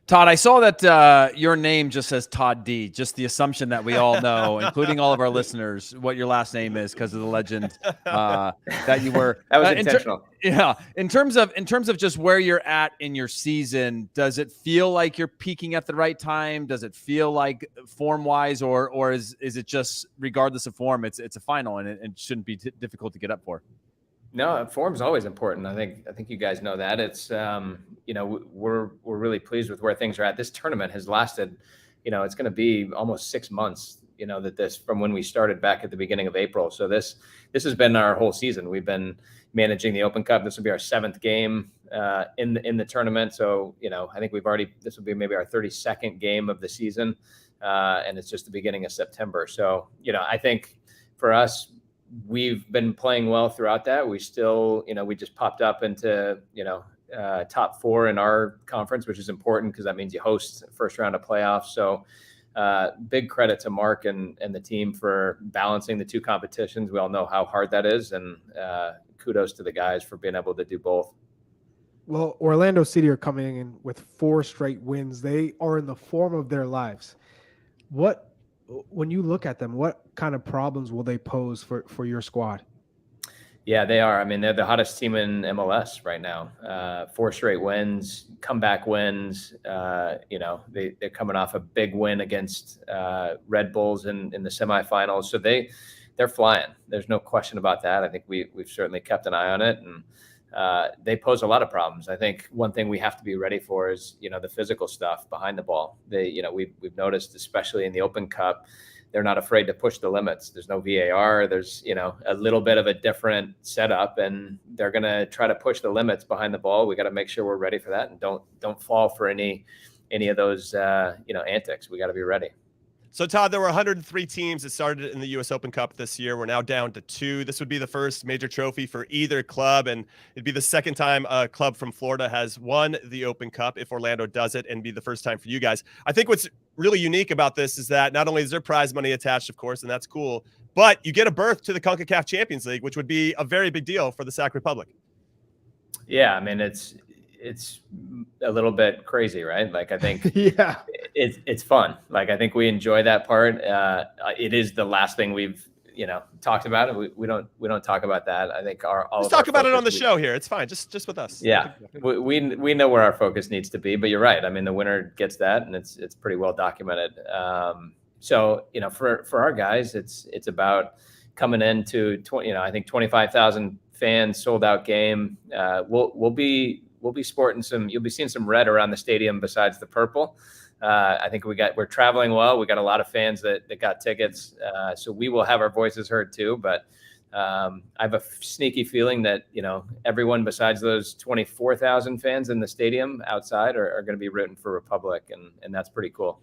Todd, I saw that your name just says Todd D. Just the assumption that we all know, including all of our listeners, what your last name is because of the legend that you were. That was intentional. In terms of just where you're at in your season, does it feel like you're peaking at the right time? Does it feel like form-wise, or is it just regardless of form, it's a final and it shouldn't be difficult to get up for? No, form's always important. I think you guys know that. It's we're really pleased with where things are at. This tournament has lasted, it's going to be almost 6 months. That this from when we started back at the beginning of April. So this has been our whole season. We've been managing the Open Cup. This will be our 7th game in the tournament. So I think this will be maybe our 32nd game of the season, and it's just the beginning of September. So I think for us, we've been playing well throughout that. We still, we just popped up into, top 4 in our conference, which is important because that means you host first round of playoffs. So big credit to Mark and the team for balancing the 2 competitions. We all know how hard that is. And kudos to the guys for being able to do both. Well, Orlando City are coming in with 4 straight wins. They are in the form of their lives. When you look at them, what kind of problems will they pose for your squad? Yeah, they are. I mean, they're the hottest team in MLS right now. 4 straight wins, comeback wins. They're coming off a big win against Red Bulls in the semifinals. So they're flying. There's no question about that. I think we've certainly kept an eye on it, and they pose a lot of problems. I think one thing we have to be ready for is, the physical stuff behind the ball. We've noticed, especially in the Open Cup, they're not afraid to push the limits. There's no VAR. There's, a little bit of a different setup, and they're going to try to push the limits behind the ball. We got to make sure we're ready for that and don't fall for any of those, antics. We got to be ready. So, Todd, there were 103 teams that started in the U.S. Open Cup this year. We're now down to 2. This would be the first major trophy for either club, and it'd be the second time a club from Florida has won the Open Cup if Orlando does it, and be the first time for you guys. I think what's really unique about this is that not only is there prize money attached, of course, and that's cool, but you get a berth to the CONCACAF Champions League, which would be a very big deal for the Sac Republic. Yeah, I mean, it's a little bit crazy, right? Like, I think it's fun. Like, I think we enjoy that part. It is the last thing we've, talked about it. We don't talk about that. I think let's talk about it on the show here. It's fine. Just with us. Yeah. We know where our focus needs to be, but you're right. I mean, the winner gets that, and it's pretty well documented. So, for our guys, it's about coming into I think 25,000 fans, sold out game. We'll be sporting you'll be seeing some red around the stadium besides the purple. I think we're traveling well. We got a lot of fans that got tickets. So we will have our voices heard too, but I have a sneaky feeling that, everyone besides those 24,000 fans in the stadium outside are going to be rooting for Republic. And that's pretty cool.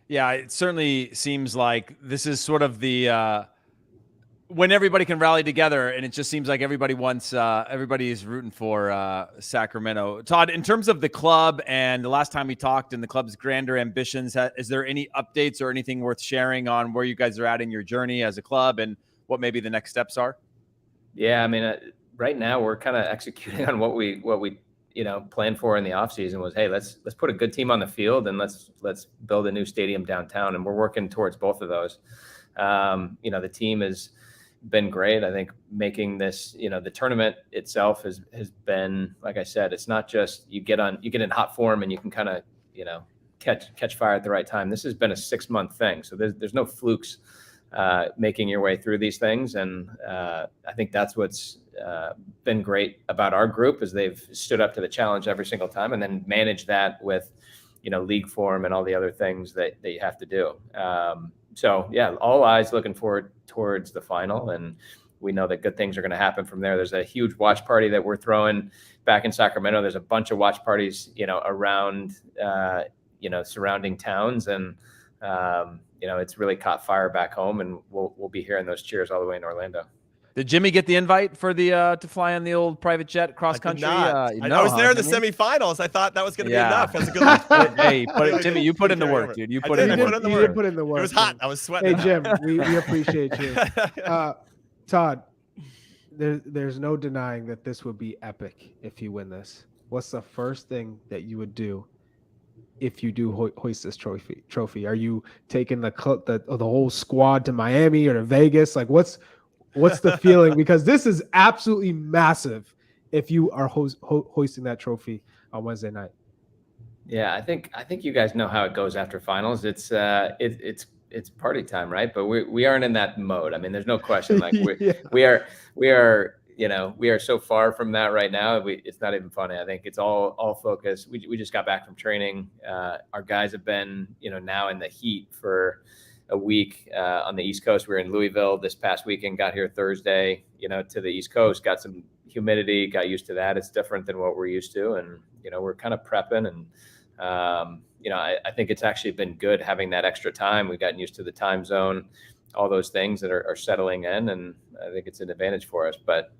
Yeah, it certainly seems like this is sort of the, when everybody can rally together, and it just seems like everybody is rooting for Sacramento. Todd, in terms of the club and the last time we talked and the club's grander ambitions, is there any updates or anything worth sharing on where you guys are at in your journey as a club and what maybe the next steps are? Yeah, I mean, right now we're kind of executing on what we planned for in the offseason was, hey, let's put a good team on the field and let's build a new stadium downtown, and we're working towards both of those. The team has been great. I think making this, the tournament itself has been, like I said, it's not just you get in hot form and you can kind of, catch fire at the right time. This has been a 6-month thing. So there's no flukes making your way through these things. And I think that's what's been great about our group is they've stood up to the challenge every single time and then managed that with, league form and all the other things that you have to do. So yeah, all eyes looking forward towards the final, and we know that good things are going to happen from there. There's a huge watch party that we're throwing back in Sacramento. There's a bunch of watch parties, around, surrounding towns, and it's really caught fire back home, and we'll be hearing those cheers all the way in Orlando. Did Jimmy get the invite for the to fly on the old private jet cross country? I was there in the semifinals. I thought that was going to be enough. That's a good look. Hey, Jimmy, you put in the work, dude. You put in the work. You did put in the work. It was hot. I was sweating. Hey, Jim, we appreciate you. Todd, there's no denying that this would be epic if you win this. What's the first thing that you would do if you do hoist this trophy? Are you taking the whole squad to Miami or to Vegas? Like, what's the feeling? Because this is absolutely massive if you are hoisting that trophy on Wednesday night. Yeah, I think you guys know how it goes after finals. It's party time, right? But we aren't in that mode. I mean, there's no question. Like we are so far from that right now. It's not even funny. I think it's all focus. We just got back from training. Our guys have been now in the heat for a week on the East Coast. We were in Louisville this past weekend, got here Thursday, to the East Coast, got some humidity, got used to that. It's different than what we're used to. And, we're kind of prepping, and, I think it's actually been good having that extra time. We've gotten used to the time zone, all those things that are settling in, and I think it's an advantage for us. But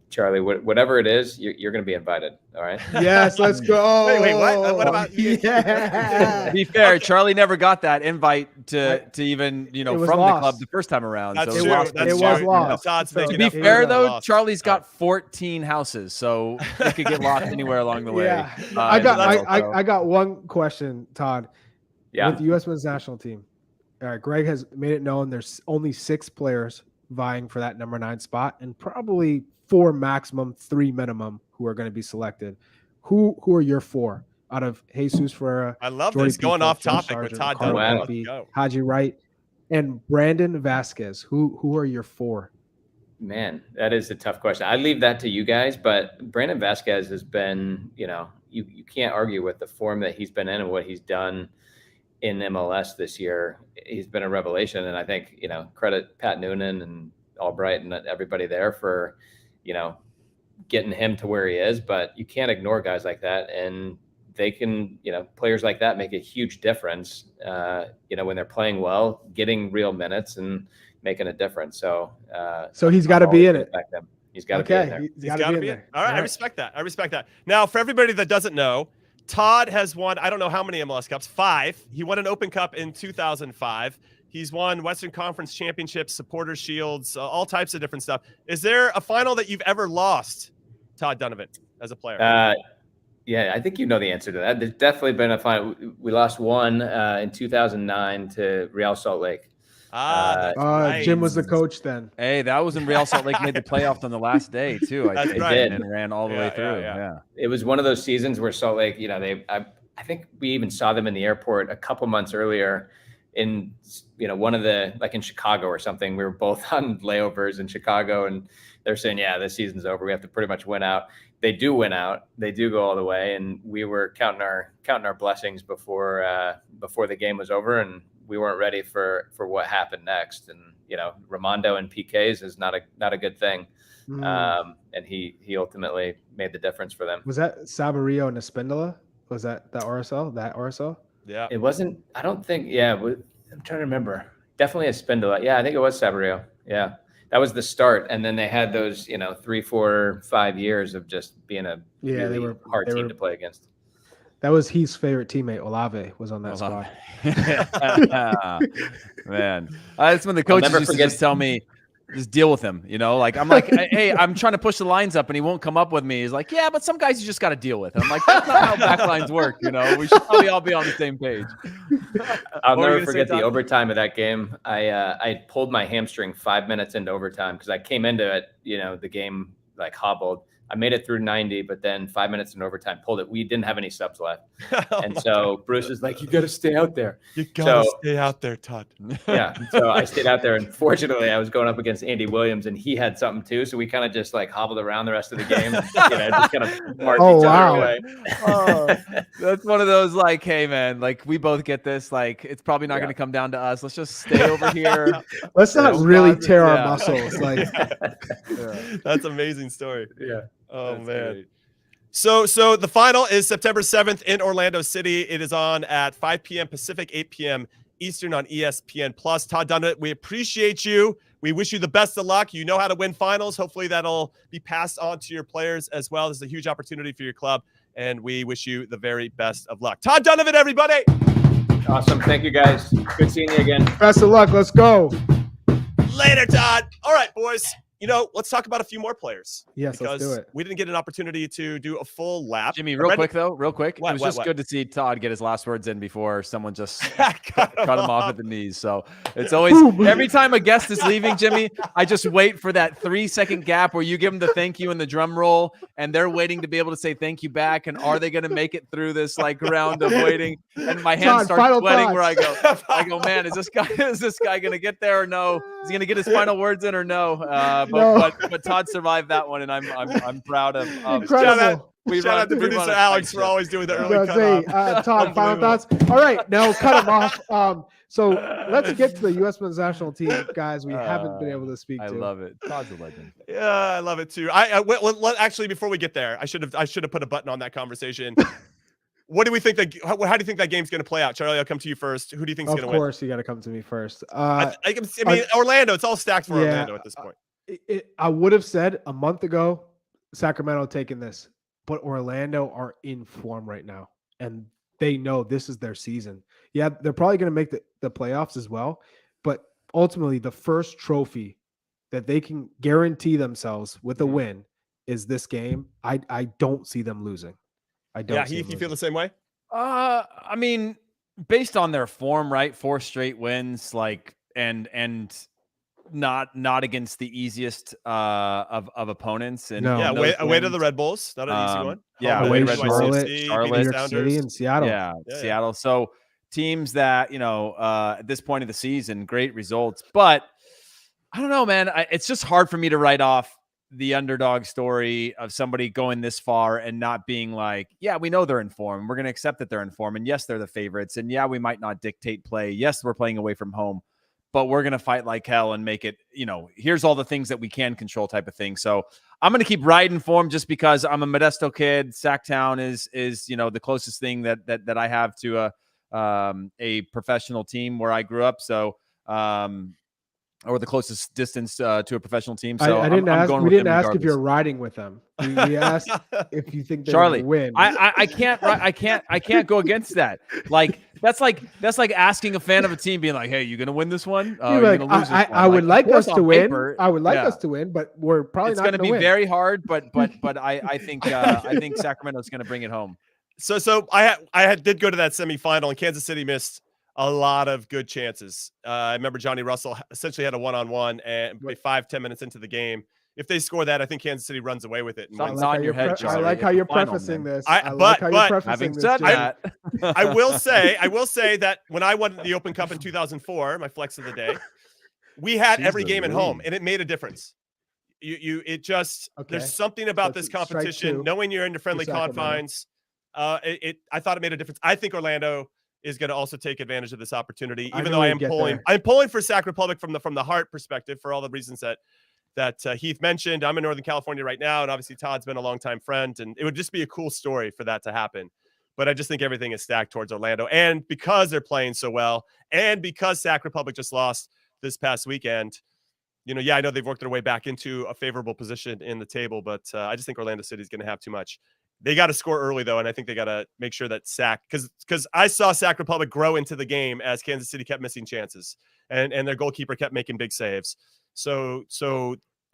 Charlie, whatever it is, you're going to be invited. All right. Yes, let's go. Wait, what? What about you? Yeah. To be fair, Charlie never got that invite to even from lost. the club the first time around. That's so true. It was lost. To be fair, though, Charlie's got 14 houses, so it could get lost anywhere along the way. Yeah. I got one question, Todd. Yeah. With the U.S. Men's National Team, Greg has made it known there's only 6 players vying for that number 9 spot, and probably 4 maximum, 3 minimum who are going to be selected. Who are your 4 out of Jesus Ferreira? I love Jordan this going Pefok, off Joe topic Sargent, with Todd Conrad, Dunivant. Haji Wright, and Brandon Vasquez. Who are your 4? Man, that is a tough question. I leave that to you guys, but Brandon Vasquez has been, you can't argue with the form that he's been in and what he's done in MLS this year. He's been a revelation, and I think, credit Pat Noonan and Albright and everybody there for, getting him to where he is. But you can't ignore guys like that, and they can, players like that make a huge difference, when they're playing well, getting real minutes and making a difference. So he's got to be in it. He's got to be in there. He's got to be in there. All right, I respect that. Now, for everybody that doesn't know, Todd has won, I don't know how many MLS Cups, 5. He won an Open Cup in 2005. He's won Western Conference Championships, Supporter Shields, all types of different stuff. Is there a final that you've ever lost, Todd Dunivant, as a player? Yeah, I think you know the answer to that. There's definitely been a final. We lost one in 2009 to Real Salt Lake. Right. Jim was the coach then. Hey, that was when Real Salt Lake made the playoffs on the last day too. I think, right. and ran all the way through. Yeah. It was one of those seasons where Salt Lake, I think we even saw them in the airport a couple months earlier in, one of the, like in Chicago or something. We were both on layovers in Chicago, and they're saying, yeah, this season's over. We have to pretty much win out. They do win out. They do go all the way. And we were counting our blessings before the game was over, and we weren't ready for what happened next. And, Ramondo and PKs is not a good thing. And he ultimately made the difference for them. Was that Sabarillo and Espindola? Was that RSL? Yeah. It wasn't, I don't think, I'm trying to remember. Definitely Espindola. Yeah, I think it was Sabarillo. Yeah. That was the start. And then they had those, 3, 4, 5 years of just being a really hard team to play against. That was Heath's favorite teammate, Olave, was on that squad. Man. That's when the coaches used to just tell me, just deal with him, I'm like, hey, I'm trying to push the lines up and he won't come up with me. He's like, yeah, but some guys you just got to deal with. And I'm like, that's not how back lines work. We should probably all be on the same page. I'll never forget the overtime of that game. I pulled my hamstring 5 minutes into overtime because I came into it, the game like hobbled, I made it through 90, but then 5 minutes in overtime, pulled it. We didn't have any subs left. Oh And my so God. Bruce was like, you got to stay out there. You gotta So- stay out there, Todd. Yeah. So I stayed out there. And fortunately, I was going up against Andy Williams, and he had something too. So we kind of just like hobbled around the rest of the game. And, just kind of marched Oh, each wow. other away. Oh, that's one of those like, hey man, like we both get this. Like it's probably not Yeah. going to come down to us. Let's just stay over here. Let's not Yeah. really tear our Yeah. muscles. Like, That's an amazing story. Yeah. Oh That's man. great. So the final is September 7th in Orlando City. It is on at 5 p.m. Pacific, 8 p.m. Eastern on ESPN Plus. Todd Dunivant, we appreciate you. We wish you the best of luck. You know how to win finals. Hopefully that'll be passed on to your players as well. This is a huge opportunity for your club, and we wish you the very best of luck. Todd Dunivant, everybody. Awesome. Thank you, guys. Good seeing you again. best of luck. Let's go. Later, Todd. All right, boys. Let's talk about a few more players. Yes, let's do it. We didn't get an opportunity to do a full lap. Jimmy, real quick. What, It was just good to see Todd get his last words in before someone just cut him off at the knees. So it's always every time a guest is leaving, Jimmy, I just wait for that 3-second gap where you give them the thank you and the drum roll, and they're waiting to be able to say thank you back. And are they going to make it through this like round of waiting? And my hands Todd, start final sweating. Where thoughts. I go, man, is this guy going to get there or no? Is he going to get his final words in or no? No. But Todd survived that one, and I'm proud of. Incredible. Shout out to producer Alex for always doing the early cutoff. Todd, final thoughts. All right, now cut him off. So let's get to the U.S. men's national team, guys. We haven't been able to speak to. I love it. Todd's a legend. Yeah, I love it too. Actually, before we get there, I should have put a button on that conversation. What do we think how do you think that game's going to play out? Charlie, I'll come to you first. Who do you think is going to win? Of course, you got to come to me first. I mean, Orlando. It's all stacked for Orlando at this point. I would have said a month ago, Sacramento taking this, but Orlando are in form right now, and they know this is their season. Yeah, they're probably going to make the playoffs as well, but ultimately the first trophy that they can guarantee themselves with a win is this game. I don't see them losing. I don't. Yeah, Heath, you feel the same way? I mean, based on their form, right? 4 straight wins, like, and not against the easiest of opponents. And No. Yeah, away to the Red Bulls. Not an easy one. Yeah, Home away to Red Bulls, Charlotte, CFC, Charlotte, Phoenix New York Sounders. City and Seattle. Yeah, Yeah. Seattle. So teams that at this point of the season, great results, but I don't know, man. It's just hard for me to write off the underdog story of somebody going this far and not being like, yeah, we know they're in form. We're going to accept that they're in form. And yes, they're the favorites. And yeah, we might not dictate play. Yes, we're playing away from home, but we're going to fight like hell and make it, here's all the things that we can control type of thing. So I'm going to keep riding form just because I'm a Modesto kid. Sacktown is the closest thing that I have to a professional team where I grew up. So, or the closest distance to a profestional team. So I didn't ask. We didn't ask if regardless. you're riding with them. We asked if you think they're Charlie, gonna win. I can't go against that. Like that's like asking a fan of a team being like, hey, you gonna win this one? You're You're like, gonna lose this one. I would like of us course, to on win. paper, I would like yeah. us to win, but we're probably It's not going to be win. very hard, but I think Sacramento's going to bring it home. So I did go to that semifinal, and Kansas City missed a lot of good chances. I remember Johnny Russell essentially had a one-on-one, and 5-10 minutes into the game, if they score that, I think Kansas City runs away with it. And Stop wins. nodding your head, I Charlie. like It's how the you're final, prefacing man. this. I- like how but you're prefacing Having this. said Jim. that, I will say that when I won the Open Cup in 2004, my flex of the day, we had every game at home, and it made a difference. There's something about So this strike competition, two knowing you're in your friendly Sacramento. confines. I thought it made a difference. I think Orlando is going to also take advantage of this opportunity, I even knew though I we'd am get pulling. there. I'm pulling for Sac Republic from the heart perspective for all the reasons that Heath mentioned. I'm in Northern California right now, and obviously Todd's been a longtime friend, and it would just be a cool story for that to happen. But I just think everything is stacked towards Orlando, and because they're playing so well, and because Sac Republic just lost this past weekend, I know they've worked their way back into a favorable position in the table, but I just think Orlando City is going to have too much. They got to score early, though, and I think they got to make sure that Sac, because I saw Sac Republic grow into the game as Kansas City kept missing chances, and their goalkeeper kept making big saves. So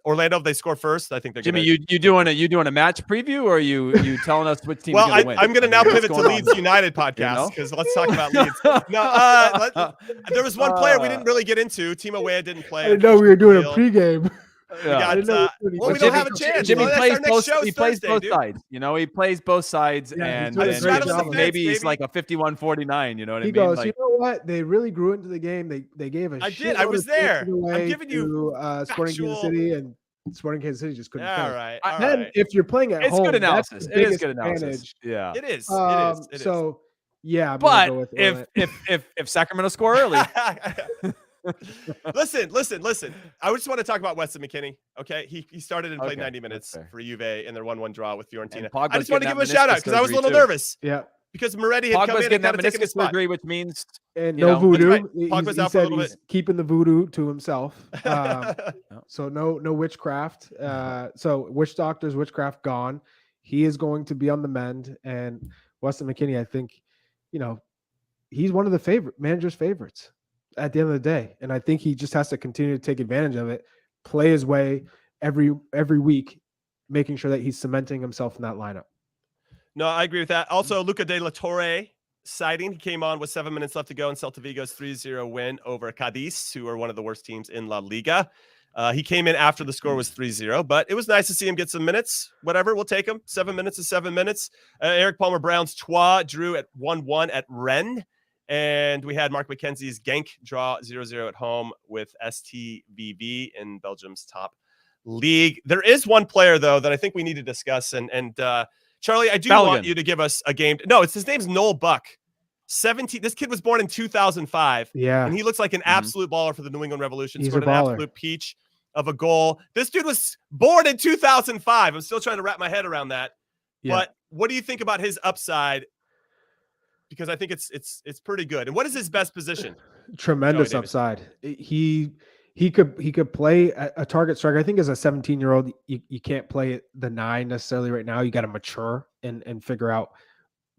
Orlando, if they score first, I think they're Jimmy, gonna... you doing a match preview, or are you telling us which team? Well, going to win? I'm going to now What's pivot to going on Leeds here? United podcast because let's talk about Leeds. No, there was one player we didn't really get into. Timo Weah didn't play. I didn't know we were doing a pregame. We got, well, we don't have a chance. Jimmy Well, plays both. He plays Thursday, both dude. sides. You know, he plays both sides, Yeah, and he's doing a great job. maybe he's Baby. like a 51-49. You know what I He mean? goes, Like, you know what? They really grew into the game. They gave a I shit. did. I was there. I'm giving you Sporting factual- Kansas City, and Sporting Kansas City just couldn't All finish. right. Then if you're playing at it's home, good that's analysis. the It is biggest good analysis. advantage. Yeah. It is. It is. So yeah, I'm gonna But go with if Sacramento score early, listen. I just want to talk about Weston McKennie. Okay, he started and played Okay, 90 that's minutes fair. for Juve in their 1-1 draw with Fiorentina. And Pogba's I just want to getting give him a that shout out meniscus because I was a little surgery, too. nervous Yeah, because Moretti had come Pogba's in getting and that kind of taken his meniscus spot. surgery, which means and you no know, voodoo. right. He Pogba's he out for a said little he's keeping the voodoo to himself. So no witchcraft. So witch doctors, witchcraft gone. He is going to be on the mend. And Weston McKennie, I think, he's one of the manager's favorites at the end of the day. And I think he just has to continue to take advantage of it, play his way every week, making sure that he's cementing himself in that lineup. No, I agree with that. Also, Luca De La Torre sighting. He came on with 7 minutes left to go in Celta Vigo's 3-0 win over Cadiz, who are one of the worst teams in La Liga. He came in after the score was 3-0, but it was nice to see him get some minutes. Whatever, we'll take him. 7 minutes is 7 minutes. Eric Palmer Brown's Troyes drew at 1-1 at Rennes. And we had Mark McKenzie's Genk draw 0-0 at home with STVV in Belgium's top league. There is one player, though, that I think we need to discuss. And Charlie, I do want you to give us a game. No, his name's Noel Buck. 17. This kid was born in 2005. Yeah. And he looks like an absolute baller for the New England Revolution. He's Scored a an baller. absolute peach of a goal. This dude was born in 2005. I'm still trying to wrap my head around that. Yeah. But what do you think about his upside? Because I think it's pretty good. And what is his best position? Tremendous upside. He could play a target striker. I think as a 17-year-old, you can't play the 9 necessarily right now. You got to mature and figure out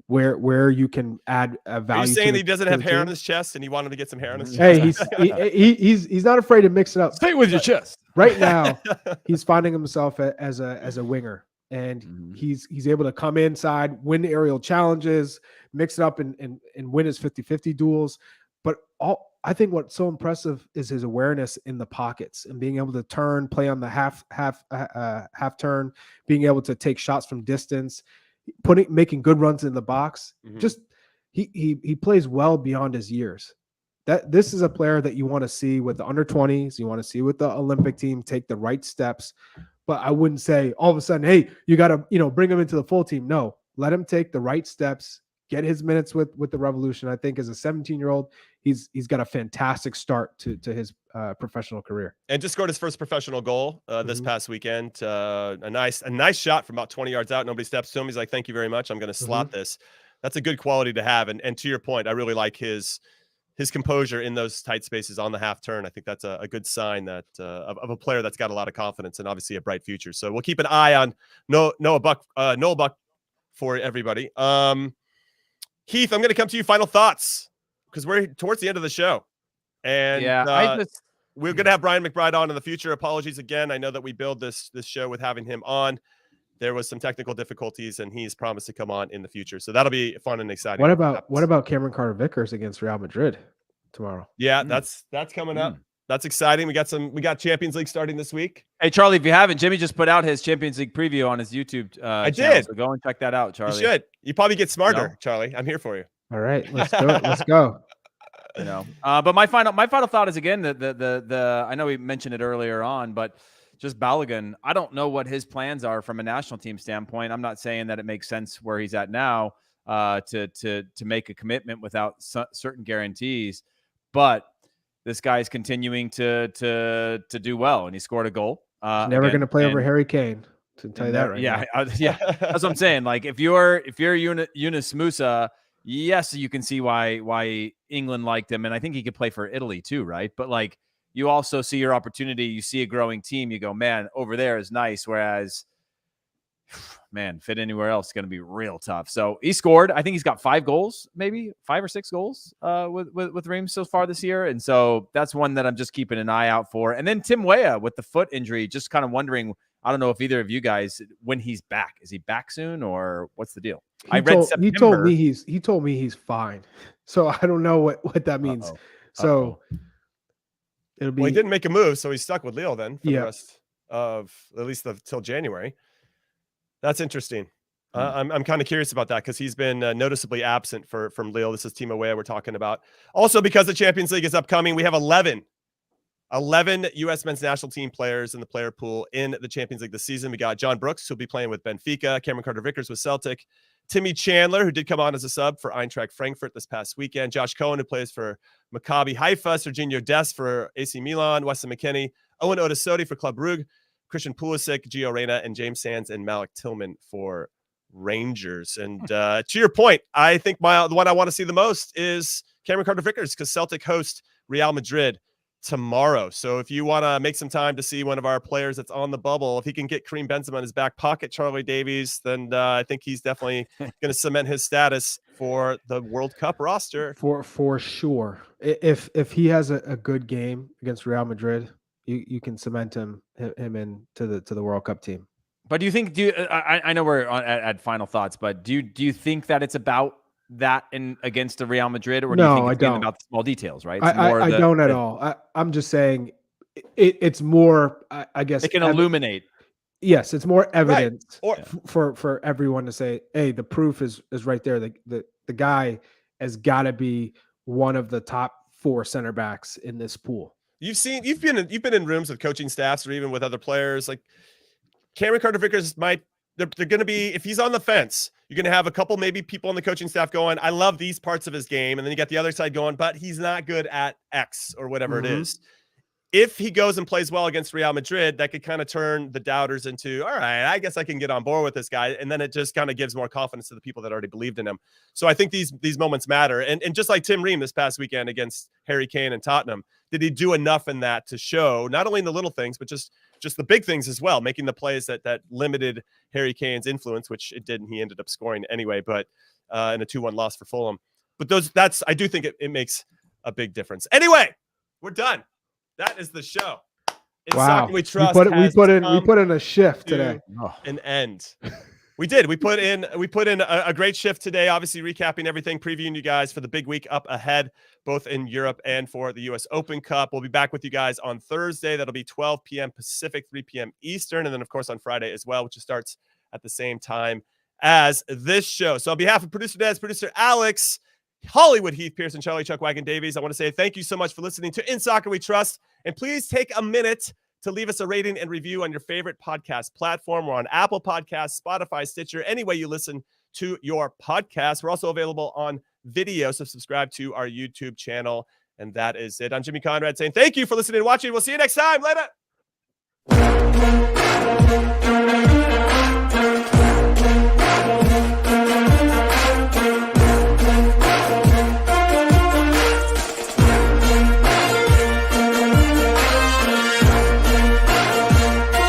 where you can add a value. Are you saying he doesn't have hair on his chest and you want him to get some hair on his chest? Hey, he's not afraid to mix it up. stay with your chest. Right now, he's finding himself as a winger, and he's able to come inside, win aerial challenges, mix it up and win his 50-50 duels. But I think what's so impressive is his awareness in the pockets and being able to turn, play on the half turn, being able to take shots from distance, making good runs in the box. Just he plays well beyond his years. This is a player that you want to see with the under 20s, you want to see with the Olympic team take the right steps. But I wouldn't say all of a sudden, hey, you got to bring him into the full team. No, let him take the right steps, get his minutes with the Revolution. I think as a 17-year-old, he's got a fantastic start to his professional career. And just scored his first professional goal this past weekend. A nice shot from about 20 yards out. Nobody steps to him. He's like, "Thank you very much. I'm going to slot this." That's a good quality to have. And to your point, I really like his composure in those tight spaces on the half turn. I think that's a good sign that of a player that's got a lot of confidence and obviously a bright future. So we'll keep an eye on Noel Buck for everybody. Heath, I'm going to come to you. Final thoughts, because we're towards the end of the show. And we're going to have Brian McBride on in the future. Apologies again. I know that we build this show with having him on. There was some technical difficulties, and he's promised to come on in the future. So that'll be fun and exciting. What about Cameron Carter-Vickers against Real Madrid tomorrow? Yeah, that's coming up. That's exciting. We got Champions League starting this week. Hey, Charlie, if you haven't, Jimmy just put out his Champions League preview on his YouTube channel. Did. So go and check that out, Charlie. You should. You probably get smarter, Charlie. I'm here for you. All right, let's go. Let's go. But my final thought is, again, the I know we mentioned it earlier on, but just Balogun, I don't know what his plans are from a national team standpoint. I'm not saying that it makes sense where he's at now to make a commitment without certain guarantees, but this guy's continuing to do well, and he scored a goal. Never going to play over Harry Kane. To tell you that right now. Yeah, that's what I'm saying. Like if you're Yunus Musah, yes, you can see why England liked him, and I think he could play for Italy too, right? But like, you also see your opportunity. You see a growing team. You go, man, over there is nice. Whereas, man, fit anywhere else is going to be real tough. So he scored. I think he's got 5 goals, maybe 5 or 6 goals with Reims so far this year. And so that's one that I'm just keeping an eye out for. And then Tim Weah with the foot injury, just kind of wondering, I don't know if either of you guys, when he's back, is he back soon or what's the deal? He told me he's fine. So I don't know what that means. So it'll be. Well, he didn't make a move, so he's stuck with Lille then for the rest. of at least till January. That's interesting. I'm kind of curious about that because he's been noticeably absent from Lille. This is Timo Weah we're talking about. Also, because the Champions League is upcoming, we have 11 U.S. men's national team players in the player pool in the Champions League this season. We got John Brooks, who'll be playing with Benfica, Cameron Carter-Vickers with Celtic, Timmy Chandler, who did come on as a sub for Eintracht Frankfurt this past weekend, Josh Cohen, who plays for Maccabi Haifa, Serginho Dest for AC Milan, Weston McKennie, Owen Odesoti for Club Brugge, Christian Pulisic, Gio Reyna, and James Sands and Malik Tillman for Rangers. And to your point, I think the one I want to see the most is Cameron Carter-Vickers because Celtic host Real Madrid tomorrow. So if you want to make some time to see one of our players that's on the bubble, if he can get Karim Benzema in his back pocket, Charlie Davies, then I think he's definitely going to cement his status for the World Cup roster. For sure. If he has a good game against Real Madrid, you can cement him into the World Cup team. But do you think? I know we're at final thoughts, but do you think that it's about that against the Real Madrid, or do you think it's about the small details? Right? I don't at all. I'm just saying it's more. I guess it can illuminate. Yes, it's more evidence right. for everyone to say, hey, the proof is right there. The guy has got to be one of the top 4 center backs in this pool. You've been in rooms with coaching staffs or even with other players like Cameron Carter-Vickers they're going to be, if he's on the fence, you're going to have a couple maybe people on the coaching staff going, I love these parts of his game. And then you got the other side going, but he's not good at X or whatever it is. If he goes and plays well against Real Madrid, that could kind of turn the doubters into, all right, I guess I can get on board with this guy. And then it just kind of gives more confidence to the people that already believed in him. So I think these moments matter. And just like Tim Ream this past weekend against Harry Kane and Tottenham, did he do enough in that to show not only in the little things, but just the big things as well, making the plays that limited Harry Kane's influence, which it didn't. He ended up scoring anyway, but in a 2-1 loss for Fulham. But I do think it makes a big difference. Anyway, we're done. That is the show. In Soccer We Trust. We put in a shift today. An end. We did. We put in a great shift today, obviously recapping everything, previewing you guys for the big week up ahead, both in Europe and for the US Open Cup. We'll be back with you guys on Thursday. That'll be 12 p.m. Pacific, 3 p.m. Eastern. And then, of course, on Friday as well, which starts at the same time as this show. So on behalf of producer Des, producer Alex, Hollywood Heath Pearce, and Charlie Chuck Wagon Davies, I want to say thank you so much for listening to In Soccer We Trust. And please take a minute to leave us a rating and review on your favorite podcast platform. We're on Apple Podcasts, Spotify, Stitcher, any way you listen to your podcast. We're also available on video, so subscribe to our YouTube channel. And that is it. I'm Jimmy Conrad saying thank you for listening and watching. We'll see you next time. Later.